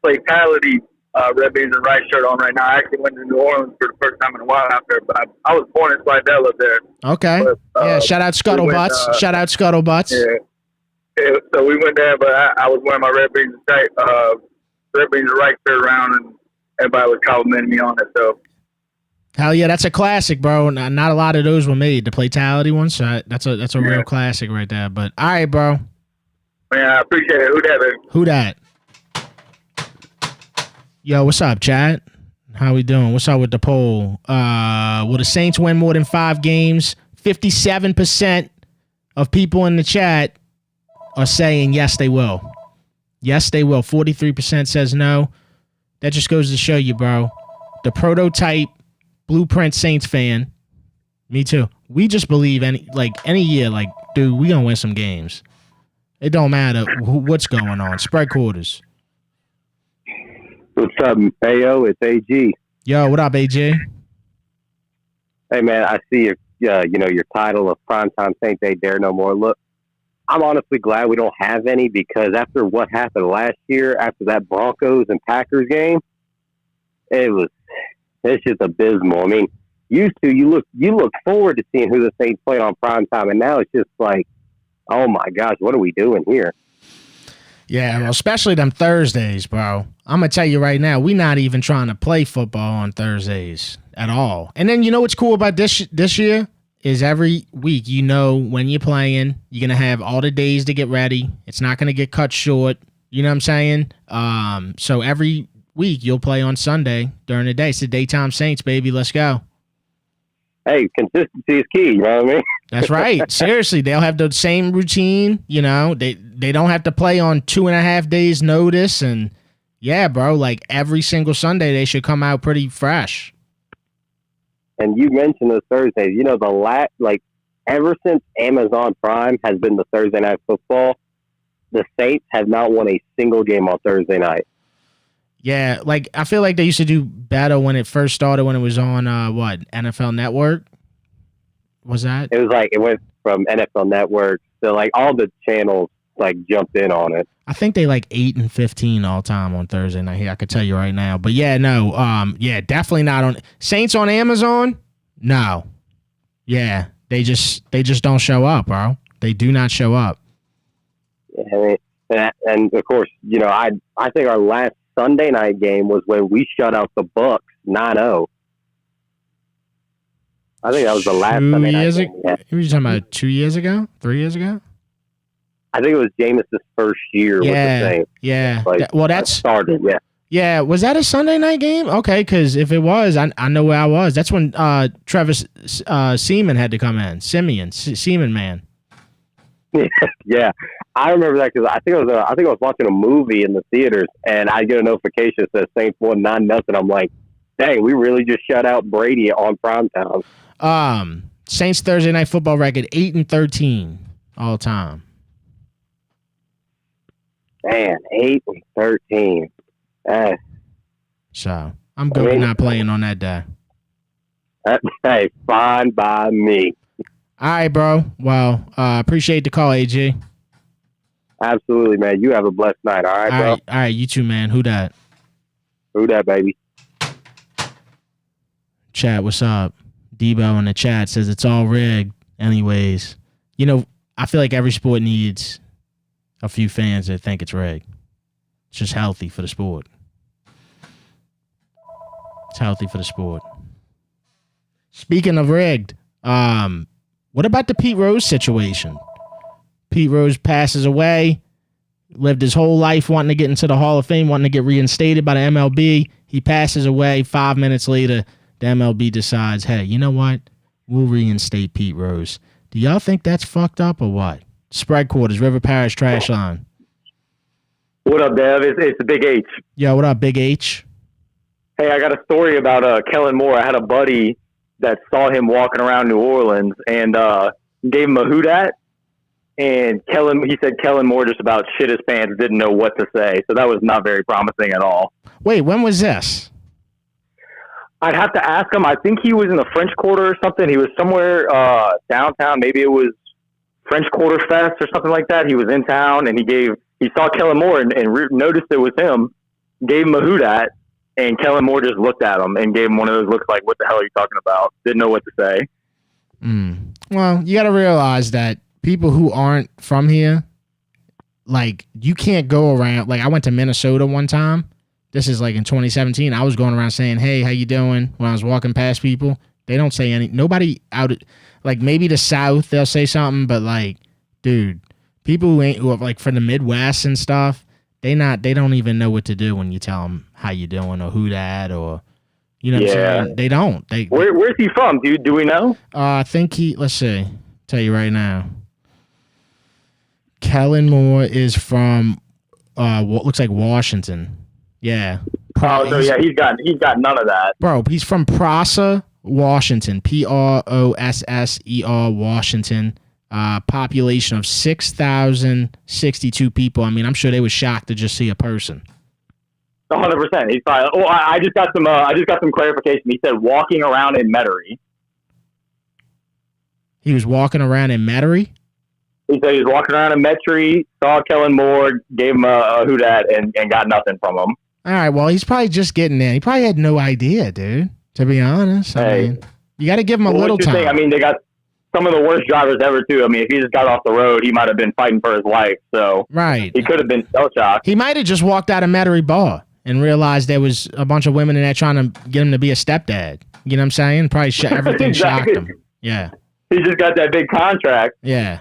Platality red beans and rice shirt on right now. I actually went to New Orleans for the first time in a while out there, but I was born in Slidell up there.
Okay.
But,
yeah. Shout out Scuttlebutts. Shout out Scuttlebutts.
Yeah. So we went there, but I was wearing my red beans and rice shirt around, and everybody was complimenting me on it. So.
Hell yeah, that's a classic, bro. Not a lot of those were made. The Platality ones, so that's a real classic right there. But all right, bro.
Man, I appreciate it. Who that, baby?
Who that? Yo, what's up, chat? How we doing? What's up with the poll? Will the Saints win more than 5 games? 57% of people in the chat are saying yes, they will. Yes, they will. 43% says no. That just goes to show you, bro. The prototype Blueprint Saints fan. Me too. We just believe any year, like, dude, we gonna win some games. It don't matter what's going on. Spread quarters.
What's up, Mayo? It's AG.
Yo, what up, AJ?
Hey, man, I see your title of Primetime Saints Ain't Dare No More. Look, I'm honestly glad we don't have any, because after what happened last year, after that Broncos and Packers game, it's just abysmal. I mean, used to you look forward to seeing who the Saints played on primetime, and now it's just like, oh my gosh, what are we doing here?
Yeah, well, especially them Thursdays, bro. I'm gonna tell you right now, we not even trying to play football on Thursdays at all. And then you know what's cool about this year is every week, you know, when you're playing, you're gonna have all the days to get ready. It's not gonna get cut short. You know what I'm saying? So every week you'll play on Sunday during the day. It's the daytime Saints, baby. Let's go.
Hey, consistency is key. You know what I mean?
That's right. Seriously, they'll have the same routine. You know, they don't have to play on 2.5 days notice. And yeah, bro, like every single Sunday they should come out pretty fresh.
And you mentioned those Thursdays. You know, ever since Amazon Prime has been the Thursday night football, the Saints have not won a single game on Thursday night.
Yeah, like I feel like they used to do better when it first started, when it was on NFL Network. Was that?
It was like it went from NFL Network to like all the channels like jumped in on it.
I think they like 8-15 all time on Thursday night. Here, I could tell you right now. But yeah, no, definitely not on Saints on Amazon. No, yeah, they just don't show up, bro. They do not show up.
I mean, and of course, you know, I think our last Sunday night game was when we shut out the Bucks 9-0. I think that was the last Sunday night game.
Yeah. Were you talking about 2 years ago? 3 years ago?
I think it was Jameis's first year with the Saints.
Yeah.
Like,
that's
started. Yeah.
Yeah. Was that a Sunday night game? Okay, because if it was, I know where I was. That's when Travis Seaman had to come in. Seaman man.
Yeah, I remember that because I think I was watching a movie in the theaters, and I get a notification that says Saints won 9-0. I'm like, dang, we really just shut out Brady on primetime.
Saints Thursday night football record 8-13 all time.
Man, 8-13.
So I'm good not playing on that day.
Hey, fine by me.
All right, bro. Well, appreciate the call, AG.
Absolutely, man. You have a blessed night. All right, bro.
All right, you too, man. Who that?
Who that, baby?
Chat, what's up? Debo in the chat says it's all rigged. Anyways, you know, I feel like every sport needs a few fans that think it's rigged. It's just healthy for the sport. It's healthy for the sport. Speaking of rigged, what about the Pete Rose situation? Pete Rose passes away, lived his whole life wanting to get into the Hall of Fame, wanting to get reinstated by the MLB. He passes away. 5 minutes later, the MLB decides, hey, you know what? We'll reinstate Pete Rose. Do y'all think that's fucked up or what? Spread Quarters, River Parish Trash Line.
What up, Dev? It's the Big H.
Yo, what up, Big H?
Hey, I got a story about Kellen Moore. I had a buddy that saw him walking around New Orleans and gave him a hoot at. And he said Kellen Moore just about shit his pants, didn't know what to say. So that was not very promising at all.
Wait, when was this?
I'd have to ask him. I think he was in the French Quarter or something. He was somewhere downtown. Maybe it was French Quarter Fest or something like that. He was in town and he saw Kellen Moore and noticed it was him, gave him a hoot at, and Kellen Moore just looked at him and gave him one of those looks like, what the hell are you talking about? Didn't know what to say.
Well, you got to realize that people who aren't from here, like, you can't go around. Like, I went to Minnesota one time. This is like in 2017. I was going around saying, hey, how you doing? When I was walking past people, they don't say nobody out, like maybe the South, they'll say something, but like, dude, people who are like from the Midwest and stuff, they don't even know what to do when you tell them how you doing or who that or, you know what I'm saying? They don't.
Where's he from, dude? Do we know?
I think let's see, tell you right now. Kellen Moore is from what looks like Washington. Yeah.
So yeah, he's got none of that.
Bro, he's from Prosser, Washington. Prosser, Washington. Population of 6,062 people. I mean, I'm sure they were shocked to just see a person.
100%. He's probably. Oh, I just got some clarification. He said walking around in Metairie.
He was walking around in Metairie?
He said he was walking around in Metairie, saw Kellen Moore, gave him a hoot at, and got nothing from him.
All right, well, he's probably just getting in. He probably had no idea, dude, to be honest. I mean, you got to give him a little time.
I mean, they got some of the worst drivers ever, too. I mean, if he just got off the road, he might have been fighting for his life. So
right.
He could have been shell-shocked.
He might have just walked out of Metairie Bar and realized there was a bunch of women in there trying to get him to be a stepdad. You know what I'm saying? Probably everything
Exactly.
shocked him. Yeah.
He just got that big contract.
Yeah.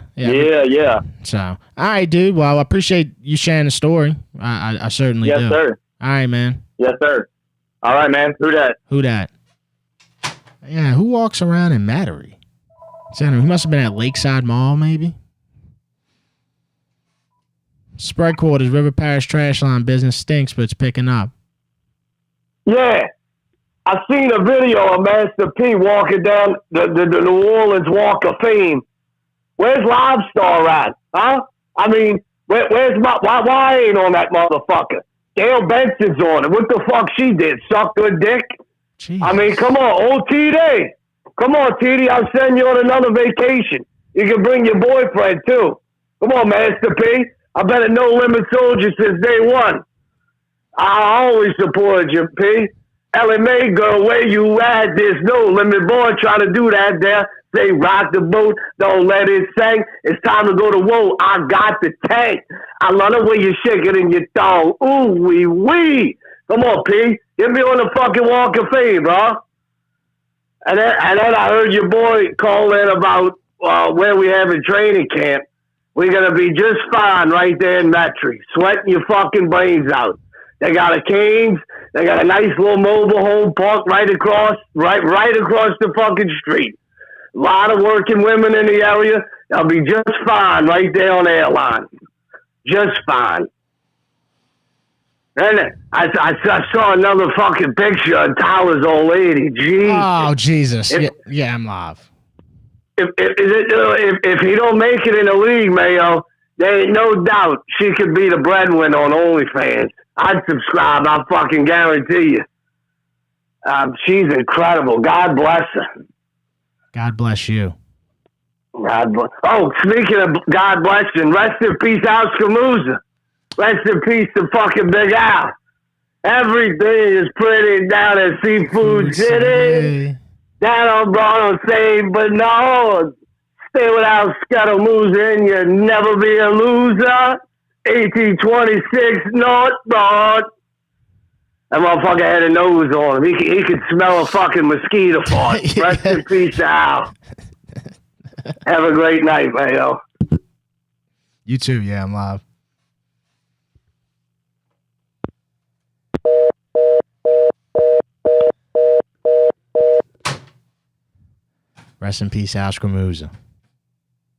So, all right, dude. Well, I appreciate you sharing the story. I certainly do.
Yes, sir.
All right, man.
Yes, sir. All right, man. Who that?
Yeah, who walks around in Metairie? He must have been at Lakeside Mall, maybe. Spread Quarters, River Parish Trash Line. Business stinks, but it's picking up.
Yeah. I seen a video of Master P walking down the New Orleans Walk of Fame. Where's Lobstar at? Huh? I mean, where's why ain't on that motherfucker? Gail Benson's on it. What the fuck she did? Sucked her dick?
Jeez.
I mean, come on, old TD. Come on, TD. I'll send you on another vacation. You can bring your boyfriend, too. Come on, Master P. I've been a No Limit soldier since day one. I always supported you, P. LMA girl, where you at? There's no limit. Boy, trying to do that there. Say rock the boat, don't let it sink. It's time to go to war. I got the tank. I love the way you shake it in your thong. Ooh, wee. Come on, P. Get me on the fucking Walk of Fame, bro. And then I heard your boy call in about where we have a training camp. We're going to be just fine right there in Metairie. Sweating your fucking brains out. They got a Canes. They got a nice little mobile home park right across the fucking street. A lot of working women in the area. They'll be just fine right there on the airline. Just fine. And I saw another fucking picture of Tyler's old lady. Jeez.
Oh, Jesus. Yeah, I'm live.
If he don't make it in the league, Mayo, there ain't no doubt she could be the breadwinner on OnlyFans. I'd subscribe. I fucking guarantee you. She's incredible. God bless her.
God bless you.
Oh, speaking of God bless you, rest in peace, Al Scamuza. Rest in peace to fucking Big Al. Everything is pretty down at Seafood City. Down on Broad Save, but no. Stay with Al Scamuza and you'll never be a loser. 1826 North Broad. That motherfucker had a nose on him. He could smell a fucking mosquito fart. Rest in peace, Al. Have a great night, Mayo.
You too. Yeah, I'm live. Rest in peace, Al Scramuza.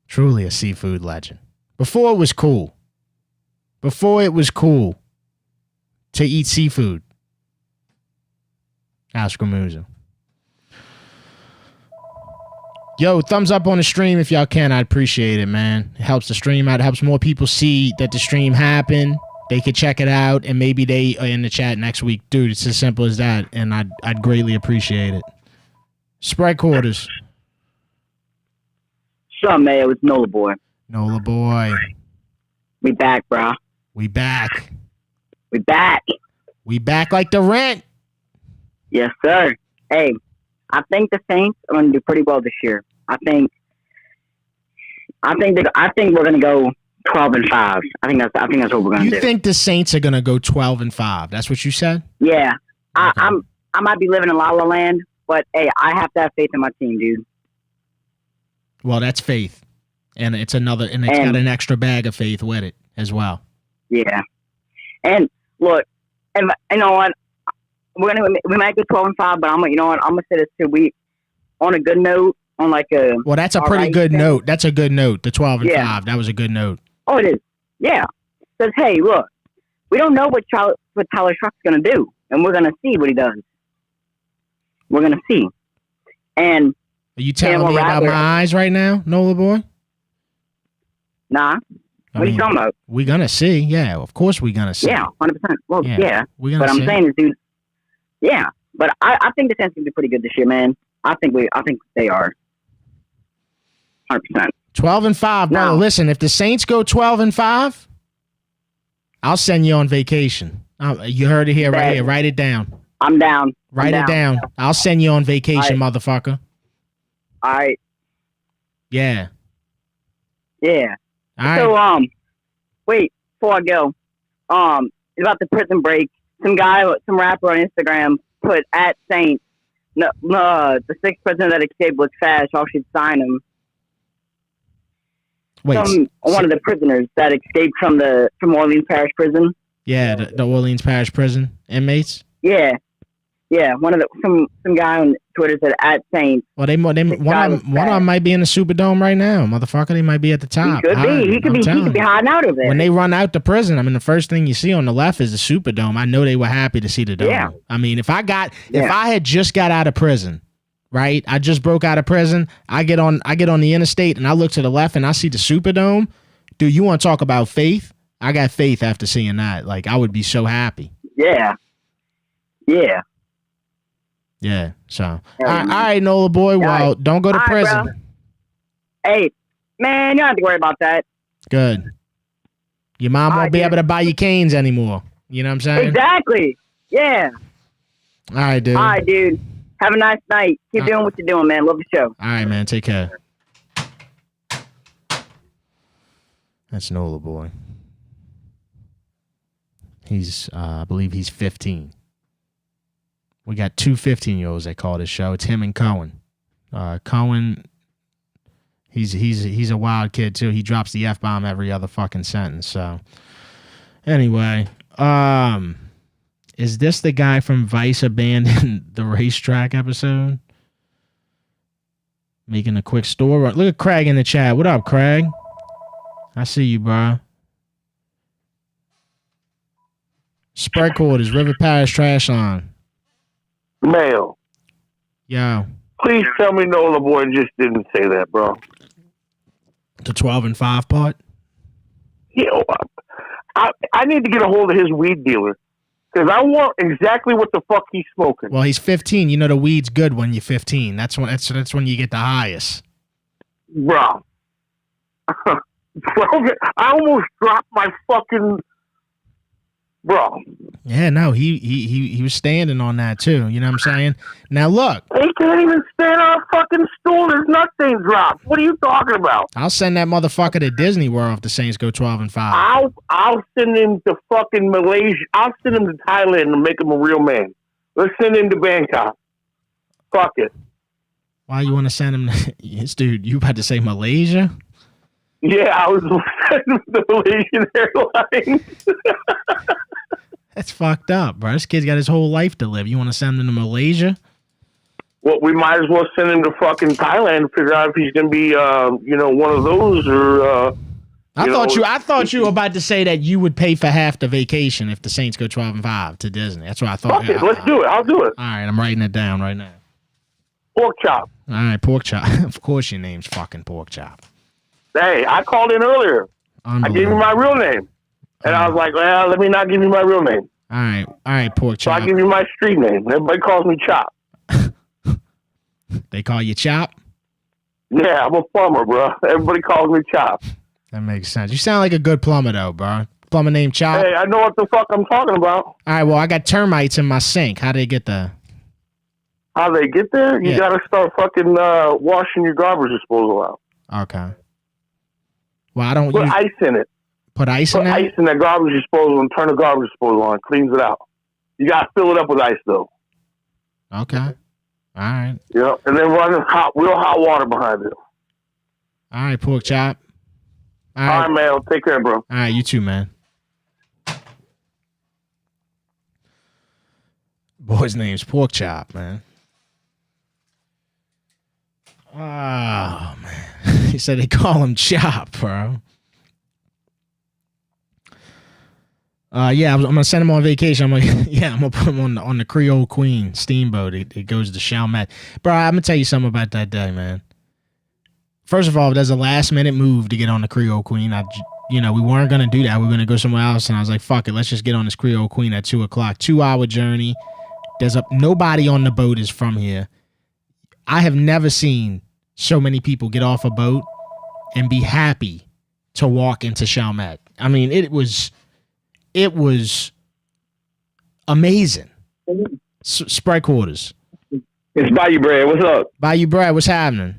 Truly a seafood legend. Before it was cool. Before it was cool to eat seafood. Al Scramuza. Yo, thumbs up on the stream if y'all can. I'd appreciate it, man. It helps the stream out. It helps more people see that the stream happened. They could check it out, and maybe they are in the chat next week. Dude, it's as simple as that, and I'd greatly appreciate it. Spread quarters.
What's up, Mayo? It's Nola Boy.
Nola Boy.
We back, bro.
We back.
We back.
We back like the rent.
Yes, sir. Hey, I think the Saints are going to do pretty well this year. I think we're going to go 12-5. I think that's what we're going to do.
You think the Saints are going to go 12-5? That's what you said?
Yeah.
Okay.
I might be living in La La Land, but hey, I have to have faith in my team, dude.
Well, that's faith, and it's got an extra bag of faith with it as well.
Yeah. And look, and you know what? We might go 12-5, but I'm gonna say this too. We on a good note, on like a.
Well, that's a pretty good note. That's a good note. The 12-5. That was a good note.
Oh, it is. Yeah. Says, hey, look, we don't know what Tyler Shuck's gonna do, and we're gonna see what he does. We're gonna see. And
are you telling me about my eyes right now, Nola Boy?
Nah. What are you talking about?
We're gonna see. Yeah, of course we're gonna see.
Yeah, 100%. Well, yeah.
We're gonna
but
see.
I'm saying is, dude. Yeah, but I think the Saints will be pretty good this year, man. I think they are. 100%.
12-5, bro.
No.
Listen, if the Saints go 12-5, I'll send you on vacation. You heard it here, right here. Write it down.
I'm down.
Write it down. I'll send you on vacation, motherfucker.
All right.
Yeah.
Yeah.
All right.
So, wait, before I go, about the prison break, some rapper on Instagram put at Saints, the sixth prisoner that escaped was trash. Y'all should sign him.
Wait,
one of the prisoners that escaped from Orleans Parish Prison.
Yeah, the Orleans Parish Prison inmates.
Yeah. Some guy on Twitter said at Saints.
Well, one of them might be in the Superdome right now, motherfucker. They might be at the top.
He could be. He could be hiding out of there.
When they run out the prison, I mean, the first thing you see on the left is the Superdome. I know they were happy to see the dome.
Yeah.
I mean, if I had just got out of prison, right? I just broke out of prison. I get on the interstate and I look to the left and I see the Superdome. Dude, you want to talk about faith? I got faith after seeing that. Like, I would be so happy.
Yeah. Yeah.
Yeah, so. All right, Nola Boy. Well, don't go to prison.
Bro. Hey, man, you don't have to worry about that.
Good. Your mom won't be able to buy you canes anymore. You know what I'm saying?
Exactly. Yeah.
All right, dude.
All right, dude. Have a nice night. Keep doing what you're doing, man. Love the show.
All right, man. Take care. That's Nola Boy. I believe he's 15. We got two 15-year-olds that call this show. It's him and Cohen. Cohen, he's a wild kid too. He drops the F-bomb every other fucking sentence. So anyway, is this the guy from Vice abandoned the racetrack episode? Making a quick store run. Look at Craig in the chat. What up, Craig? I see you, bro. Spread quarters, River Parish Trash Line.
Mayo.
Yo.
Please tell me Nola Boy just didn't say that, bro.
The 12-5 part?
Yo, I need to get a hold of his weed dealer. Because I want exactly what the fuck he's smoking.
Well, he's 15. You know the weed's good when you're 15. That's when you get the highest.
Bro. I almost dropped my fucking bro.
Yeah, no, he was standing on that too. You know what I'm saying? Now look,
He can't even stand on a fucking stool. His nut thing dropped. What are you talking about?
I'll send that motherfucker to Disney World if the Saints go 12-5.
I'll send him to fucking Malaysia. I'll send him to Thailand and make him a real man. Let's send him to Bangkok. Fuck it.
Why you want to send him? Yes, dude, you about to say Malaysia?
Yeah, I was sending him to Malaysian Airlines.
That's fucked up, bro. This kid's got his whole life to live. You want to send him to Malaysia?
Well, we might as well send him to fucking Thailand and figure out if he's gonna be, one of those or.
I thought you were about to say that you would pay for half the vacation if the Saints go 12-5 to Disney. That's what I thought.
Fuck it, let's do it. I'll do it.
All right, I'm writing it down right now.
Pork chop.
All right, pork chop. Of course, your name's fucking pork chop.
Hey, I called in earlier. I gave you my real name, and I was like, "Well, let me not give you my real name."
All right, pork chop.
So I give you my street name. Everybody calls me Chop.
They call you Chop?
Yeah, I'm a plumber, bro. Everybody calls me Chop.
That makes sense. You sound like a good plumber, though, bro. Plumber named Chop.
Hey, I know what the fuck I'm talking about.
All right, well, I got termites in my sink. How they get there?
How they get there? You gotta start fucking washing your garbage disposal out.
Okay. Well, I don't
put ice in it.
Put ice
in
it?
Put ice in that garbage disposal and turn the garbage disposal on. It cleans it out. You gotta fill it up with ice, though.
Okay. All right.
Yeah, and then run real hot water behind it.
All right, pork chop.
All right, man. Take care, bro.
All right, you too, man. Boy's name's Pork Chop, man. Oh, man. He said they call him Chop, bro. Yeah, I'm gonna send him on vacation. I'm gonna put him on the Creole Queen steamboat. It goes to Chalmette, bro. I'm gonna tell you something about that day, man. First of all, there's a last minute move to get on the Creole Queen. We weren't gonna do that. We were gonna go somewhere else, and I was like, fuck it, let's just get on this Creole Queen at 2:00. 2-hour journey. Nobody on the boat is from here. I have never seen so many people get off a boat and be happy to walk into Chalmette. I mean, it was amazing. Sprite quarters.
It's Bayou Bread. What's up?
Bayou Bread, what's happening?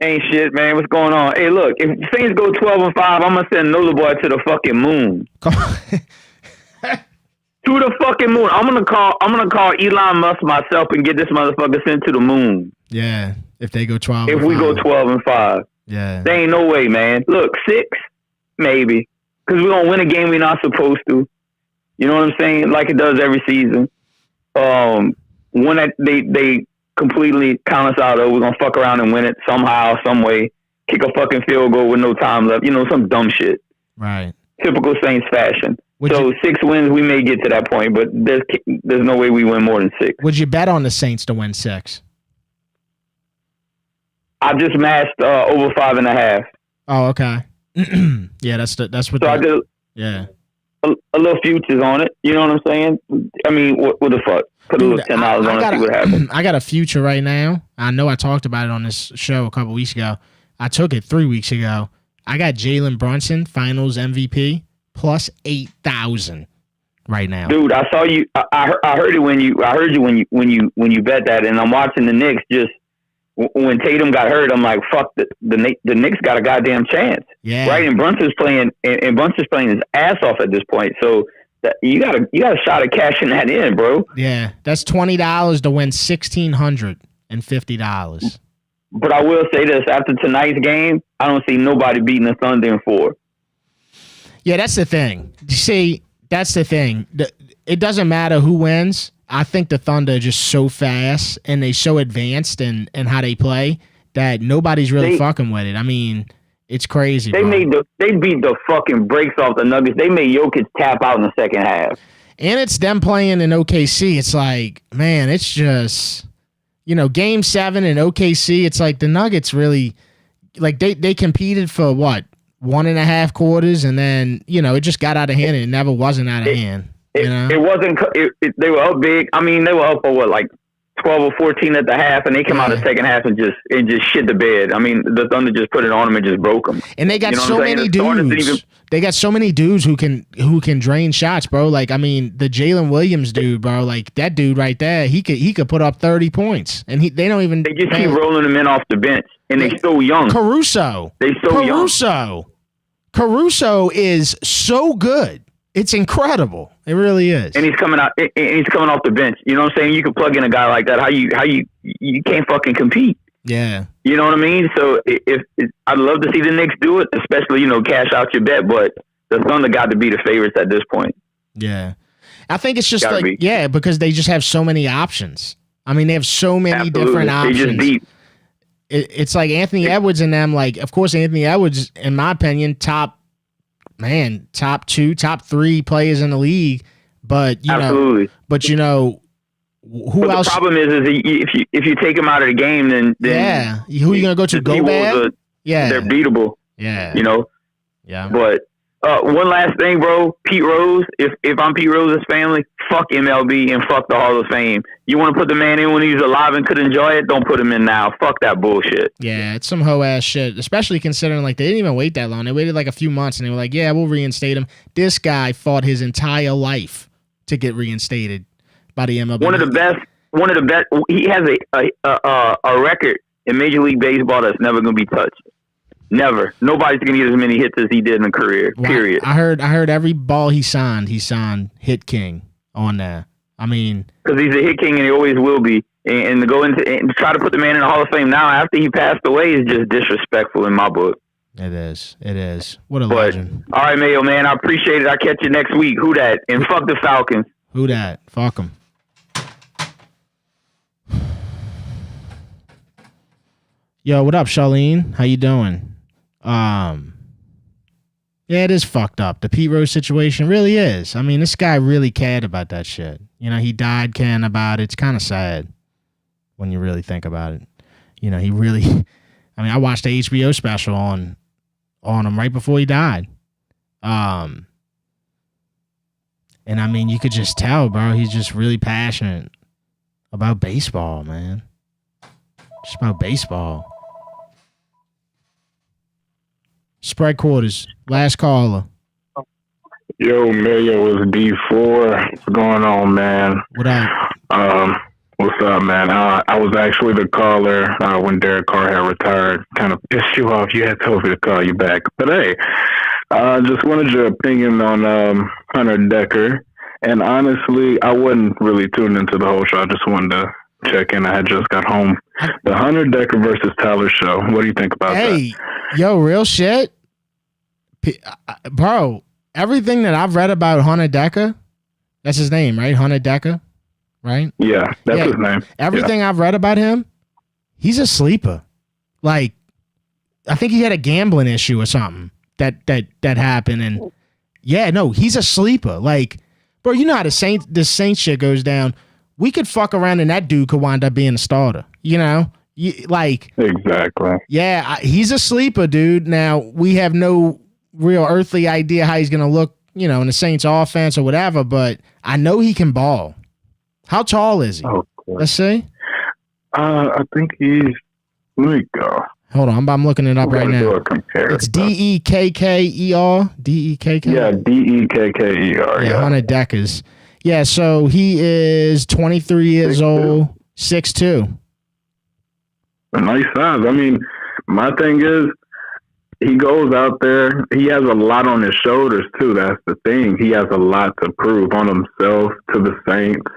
Ain't shit, man. What's going on? Hey, look, if things go 12-5, I'm gonna send Nola Boy to the fucking moon. To the fucking moon. I'm gonna call Elon Musk myself and get this motherfucker sent to the moon.
Yeah, if they go 12.
If we go 12-5.
Yeah.
There ain't no way, man. Look, 6, maybe. Because we're gonna win a game we're not supposed to. You know what I'm saying? Like it does every season. When they completely count us out, we're gonna fuck around and win it somehow, some way. Kick a fucking field goal with no time left. Some dumb shit.
Right.
Typical Saints fashion. 6 wins, we may get to that point, but there's no way we win more than 6.
Would you bet on the Saints to win 6?
I just matched over 5.5.
Oh, okay. Yeah, that's what.
So I did.
Yeah.
A little futures on it. You know what I'm saying? I mean, what the fuck? Put a little $10 on it, see what happens.
I got a future right now. I know I talked about it on this show a couple weeks ago. I took it 3 weeks ago. I got Jalen Brunson, Finals MVP, plus 8,000 right now.
Dude, I saw you. I heard it when you. I heard you when you bet that, and I'm watching the Knicks. Just when Tatum got hurt, I'm like, fuck, the Knicks got a goddamn chance.
Yeah.
Right, and Brunson's playing, and Brunson's playing his ass off at this point. So you got a shot at cashing that in, bro.
Yeah, that's $20 to win $1,650.
But I will say this: after tonight's game, I don't see nobody beating the Thunder in 4.
Yeah, that's the thing. See, that's the thing. It doesn't matter who wins. I think the Thunder are just so fast and they so advanced in how they play that nobody's really fucking with it. I mean, it's crazy.
They beat the fucking brakes off the Nuggets. They made Jokic tap out in the second half.
And it's them playing in OKC. It's like, man, it's just, Game 7 in OKC. It's like the Nuggets really, like they competed for what? 1.5 quarters, and then it just got out of hand. And it never wasn't out of hand.
It wasn't. They were up big. I mean, they were up for what, like 12 or 14 at the half, and they come out the second half and just shit the bed. I mean, the Thunder just put it on them and just broke them.
And they got so many dudes. They got so many dudes who can drain shots, bro. Like, I mean, the Jalen Williams dude, bro. Like that dude right there, he could put up 30 points, and they don't even.
They just keep rolling them in off the bench, and they're so young.
Caruso, young. Caruso is so good. It's incredible. It really is.
And he's coming out. And he's coming off the bench. You know what I'm saying? You can plug in a guy like that. How you can't fucking compete.
Yeah.
You know what I mean? So if I'd love to see the Knicks do it, especially cash out your bet. But the Thunder got to be the favorites at this point.
Yeah, I think it's just because they just have so many options. I mean, they have so many different options.
They just deep.
It's like Anthony Edwards and them. Like, of course, Anthony Edwards, in my opinion, top 2, top 3 players in the league. But who else?
The problem is if you take him out of the game, then
who are you gonna go to? Gobert?
They're beatable.
Yeah,
Yeah. But one last thing, bro. Pete Rose. If I'm Pete Rose's family, fuck MLB and fuck the Hall of Fame. You want to put the man in when he's alive and could enjoy it? Don't put him in now. Fuck that bullshit.
Yeah, it's some hoe ass shit. Especially considering like they didn't even wait that long. They waited like a few months and they were like, yeah, we'll reinstate him. This guy fought his entire life to get reinstated by the MLB.
One of the best. He has a record in Major League Baseball that's never gonna be touched. Never. Nobody's gonna get as many hits as he did in a career. Period.
I heard every ball he signed Hit King on there. I mean,
because he's a hit king and he always will be. And to go into and try to put the man in the Hall of Fame now after he passed away is just disrespectful in my book.
It is. What a legend.
All right, Mayo, man. I appreciate it. I'll catch you next week. Who dat? And fuck the Falcons.
Who dat? Fuck them. Yo, what up, Charlene? How you doing? Yeah, it is fucked up. The Pete Rose situation really is. I mean, this guy really cared about that shit. He died caring about it. It's kind of sad when you really think about it. He really. I mean, I watched the HBO special on him right before he died. And I mean, you could just tell, bro. He's just really passionate about baseball, man. Just about baseball. Spread quarters. Last caller.
Yo, Mayo, it's D4. What's going on, man?
What up?
What's up, man? I was actually the caller when Derek Carr had retired. Kind of pissed you off. You had told me to call you back. But hey, just wanted your opinion on Hunter Decker. And honestly, I wasn't really tuned into the whole show. I just wanted to check in. I had just got home. The Hunter Decker versus Tyler show. What do you think about that?
Hey, yo, real shit. Bro, everything that I've read about Hunter Decker, that's his name, right? Hunter Decker, right?
Yeah, that's his name.
Everything I've read about him, he's a sleeper. Like, I think he had a gambling issue or something that happened. And yeah, no, he's a sleeper. Like, bro, you know how this Saint shit goes down. We could fuck around and that dude could wind up being a starter.
Exactly.
Yeah, he's a sleeper, dude. Now, we have no real earthly idea how he's going to look, in the Saints offense or whatever, but I know he can ball. How tall is he?
Oh,
let's see.
I think he's, let me go.
Hold on, I'm looking it up right now. It's Dekker. Dekker?
Yeah, Dekker.
Yeah, Hunter Deckers. Yeah, so he is 23 years old, 6'2".
A nice size. I mean, my thing is, he goes out there. He has a lot on his shoulders, too. That's the thing. He has a lot to prove on himself, to the Saints,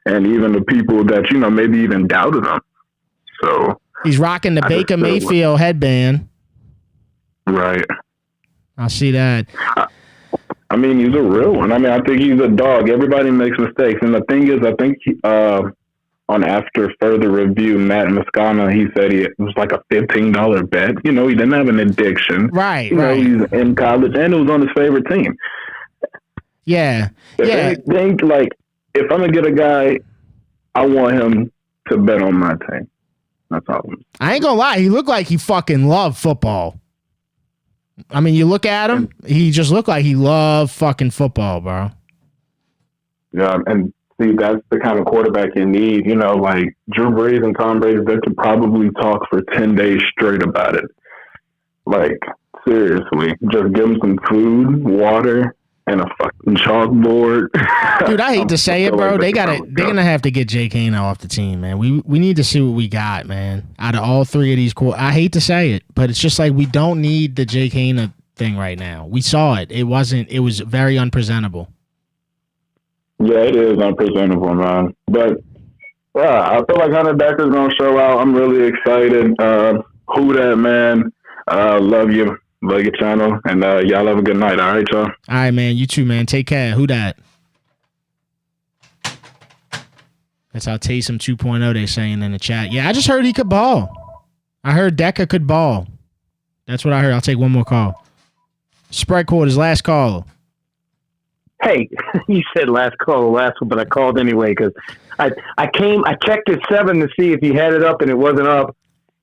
and even the people that, maybe even doubted him. So
he's rocking the Baker Mayfield headband.
Right.
I see that.
I mean, he's a real one. I mean, I think he's a dog. Everybody makes mistakes. And the thing is, I think on After Further Review, Matt Moscona, he said it was like a $15 bet. He didn't have an addiction.
Right,
He's in college, and it was on his favorite team.
Yeah.
I think, if I'm going to get a guy, I want him to bet on my team. That's all.
I ain't going to lie. He looked like he fucking loved football. I mean, you look at him, he just looked like he loved fucking football, bro.
Yeah, and See, that's the kind of quarterback you need. You know, like Drew Brees and Tom Brady, they could probably talk for 10 days straight about it. Like, seriously, just give them some food, water, and a fucking chalkboard.
Dude, I hate to say it, bro. They're gonna have to get Jay Kano off the team, man. We need to see what we got, man. Out of all three of these I hate to say it, but it's just like we don't need the Jay Kano thing right now. We saw it. It was very unpresentable.
Yeah, it is unpresentable, man. But I feel like Hunter Decker's gonna show out. I'm really excited. Who that, man? Love you. Love your channel. And y'all have a good night. All right, y'all?
All right, man. You too, man. Take care. Who that? That's how Taysom 2.0 they saying in the chat. Yeah, I just heard he could ball. I heard Decker could ball. That's what I heard. I'll take one more call. Spread quarters, last call.
Hey, you said last call, last one, but I called anyway because I checked at 7 to see if he had it up and it wasn't up.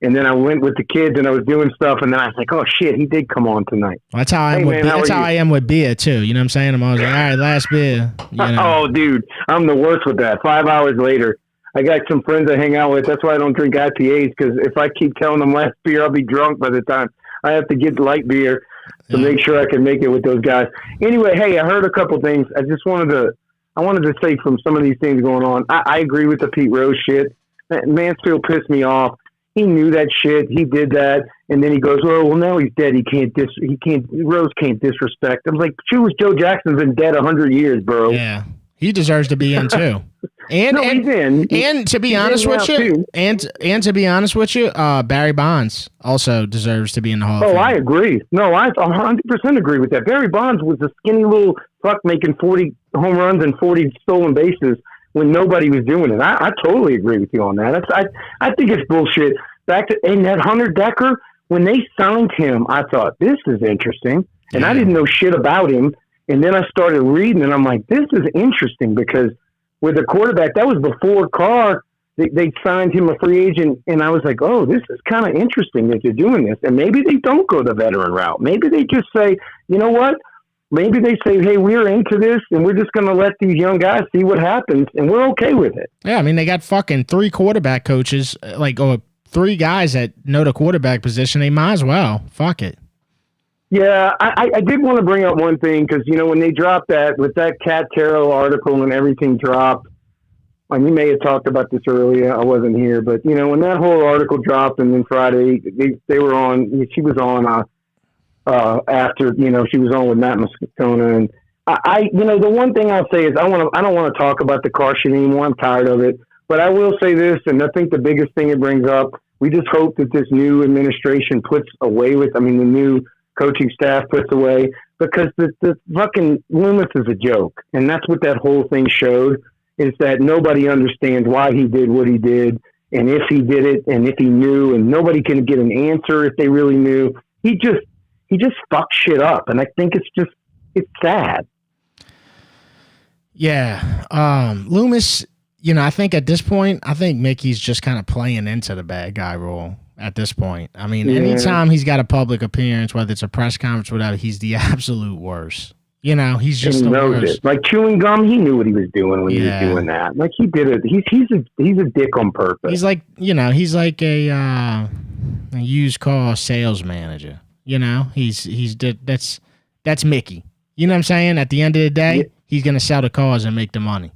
And then I went with the kids and I was doing stuff, and then I was like, "Oh shit, he did come on tonight."
Well, that's how I am. That's how I am with beer too. You know what I'm saying? I'm always like, "All right, last beer." You know?
Oh, dude, I'm the worst with that. 5 hours later, I got some friends I hang out with. That's why I don't drink IPAs, because if I keep telling them last beer, I'll be drunk by the time I have to get light beer to make sure I can make it with those guys. Anyway, hey, I heard a couple things. I wanted to say from some of these things going on. I agree with the Pete Rose shit. Mansfield pissed me off. He knew that shit. He did that, and then he goes, "Oh, well, now he's dead. Rose can't disrespect." I'm like, Joe Jackson's been dead 100 years, bro.
Yeah, he deserves to be in too. And
no, he's in.
And to be honest with you, Barry Bonds also deserves to be in the Hall of Fame.
I agree. No, I 100% agree with that. Barry Bonds was a skinny little fuck making 40 home runs and 40 stolen bases when nobody was doing it. I totally agree with you on that. I think it's bullshit. And that Hunter Decker, when they signed him, I thought, this is interesting. And I didn't know shit about him. And then I started reading, and I'm like, this is interesting, because with a quarterback, that was before Carr, they signed him a free agent, and I was like, oh, this is kind of interesting that they're doing this. And maybe they don't go the veteran route. Maybe they just say, you know what? Maybe they say, hey, we're into this, and we're just going to let these young guys see what happens, and we're okay with it.
Yeah, I mean, they got fucking 3 quarterback coaches, or 3 guys that know the quarterback position. They might as well. Fuck it.
Yeah, I did want to bring up one thing, because, when they dropped that, with that Cat Terrell article and everything dropped, and you may have talked about this earlier, I wasn't here, but, when that whole article dropped, and then Friday, they were on, she was on after, she was on with Matt Moscona, and the one thing I'll say is I don't want to talk about the car shit anymore. I'm tired of it, but I will say this, and I think the biggest thing it brings up, we just hope that this new administration the new coaching staff puts away, because the fucking Loomis is a joke, and that's what that whole thing showed, is that nobody understands why he did what he did, and if he did it, and if he knew, and nobody can get an answer if they really knew. He just fucked shit up, and I think it's sad.
Yeah, Loomis. I think at this point, Mickey's just kind of playing into the bad guy role at this point. I mean, anytime he's got a public appearance, whether it's a press conference or whatever, he's the absolute worst. He's just the worst.
It. Like chewing gum, he knew what he was doing when he was doing that. Like he did it. He's a dick on purpose.
He's like, he's like a used car sales manager. That's Mickey. You know what I'm saying? At the end of the day, he's gonna sell the cars and make the money.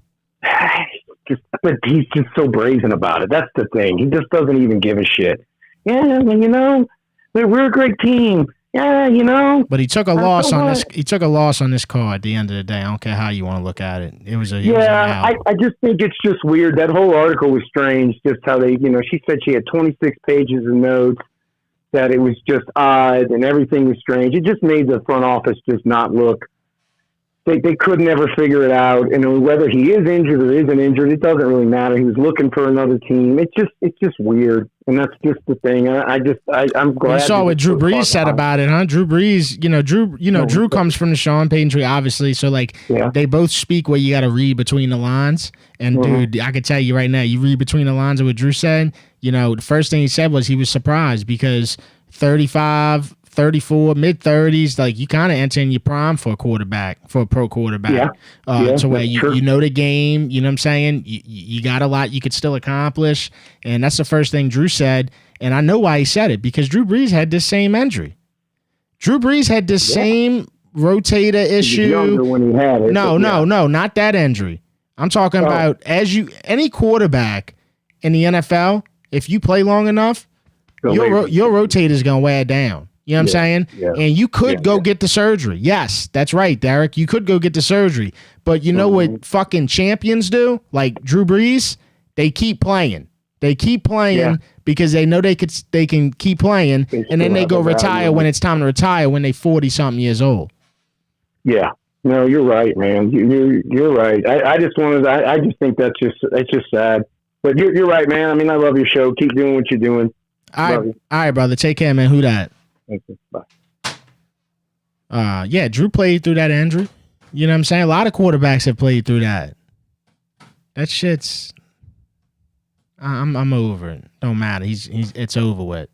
But he's just so brazen about it. That's the thing. He just doesn't even give a shit. Yeah, well, we're a great team. Yeah,
But he took a loss on this. He took a loss on this car at the end of the day. I don't care how you want to look at it. It was a
I just think it's just weird. That whole article was strange. Just how they, she said she had 26 pages of notes. That it was just odd and everything was strange. It just made the front office just not look. They could never figure it out, and whether he is injured or isn't injured, it doesn't really matter. He was looking for another team. It's just weird, and that's just the thing. I'm glad.
You saw what Drew Brees said about it, huh? Drew Brees, Drew comes from the Sean Payton tree, obviously. So they both speak where you got to read between the lines. And dude, I can tell you right now, you read between the lines of what Drew said. The first thing he said was he was surprised because 35 34, mid-30s, like you kind of enter in your prime for a quarterback, for a pro quarterback. To where you know the game, you know what I'm saying? You got a lot you could still accomplish. And that's the first thing Drew said. And I know why he said it, because Drew Brees had this same injury. Drew Brees had this same rotator issue.
He was younger when he had it.
No, not that injury. I'm talking about any quarterback in the NFL, if you play long enough, your rotator is going to wear down. You know what I'm saying? Yeah. And you could go get the surgery. Yes, that's right, Derek. You could go get the surgery. But you know what fucking champions do? Like Drew Brees, they keep playing. They keep playing because they know they can keep playing, and then they go retire when it's time to retire when they 40-something years old.
Yeah. No, you're right, man. You're right. I just think that's just sad. But you're right, man. I mean, I love your show. Keep doing what you're doing.
All right, brother. Take care, man. Who that?
Thank you. Bye.
Yeah, Drew played through that injury. You know what I'm saying? A lot of quarterbacks have played through that. That shit's. I'm over it. Don't matter. It's over with.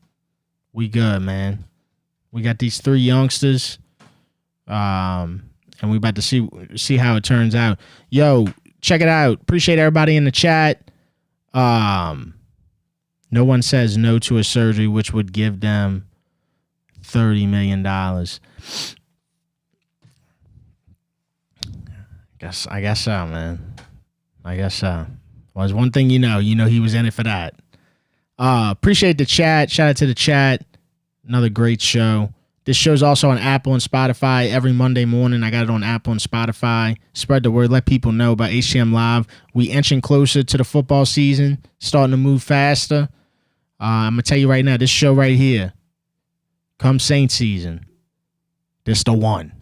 We good, man. We got these 3 youngsters. And we about to see how it turns out. Yo, check it out. Appreciate everybody in the chat. No one says no to a surgery which would give them $30 million. I guess so, man. I guess so. Well, there's one thing you know he was in it for that. Appreciate the chat. Shout out to the chat. Another great show. This show's also on Apple and Spotify every Monday morning. I got it on Apple and Spotify. Spread the word. Let people know about HTM Live. We inching closer to the football season. Starting to move faster. I'm going to tell you right now, this show right here, come Saints season, this is the one.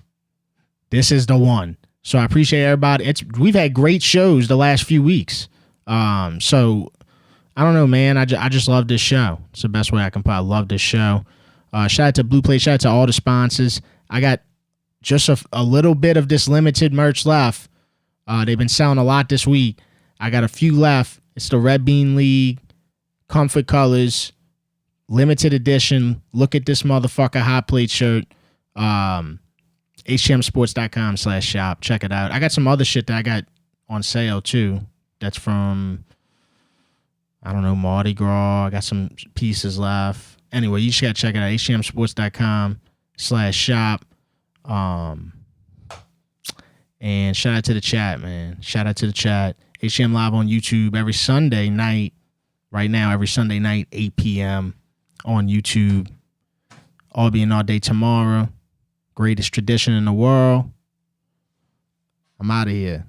This is the one. So I appreciate everybody. We've had great shows the last few weeks. So I don't know, man. I just love this show. It's the best way I can put it. I love this show. Shout out to Blue Plate. Shout out to all the sponsors. I got just a little bit of this limited merch left. They've been selling a lot this week. I got a few left. It's the Red Bean League Comfort Colors limited edition. Look at this motherfucker hot plate shirt. HTMsports.com/shop. Check it out. I got some other shit that I got on sale too. That's from, I don't know, Mardi Gras. I got some pieces left. Anyway, you just got to check it out. HTMsports.com/shop. And shout out to the chat, man. Shout out to the chat. HTM Live on YouTube every Sunday night. Right now, every Sunday night, 8 p.m. on YouTube. All being all day tomorrow. Greatest tradition in the world. I'm out of here.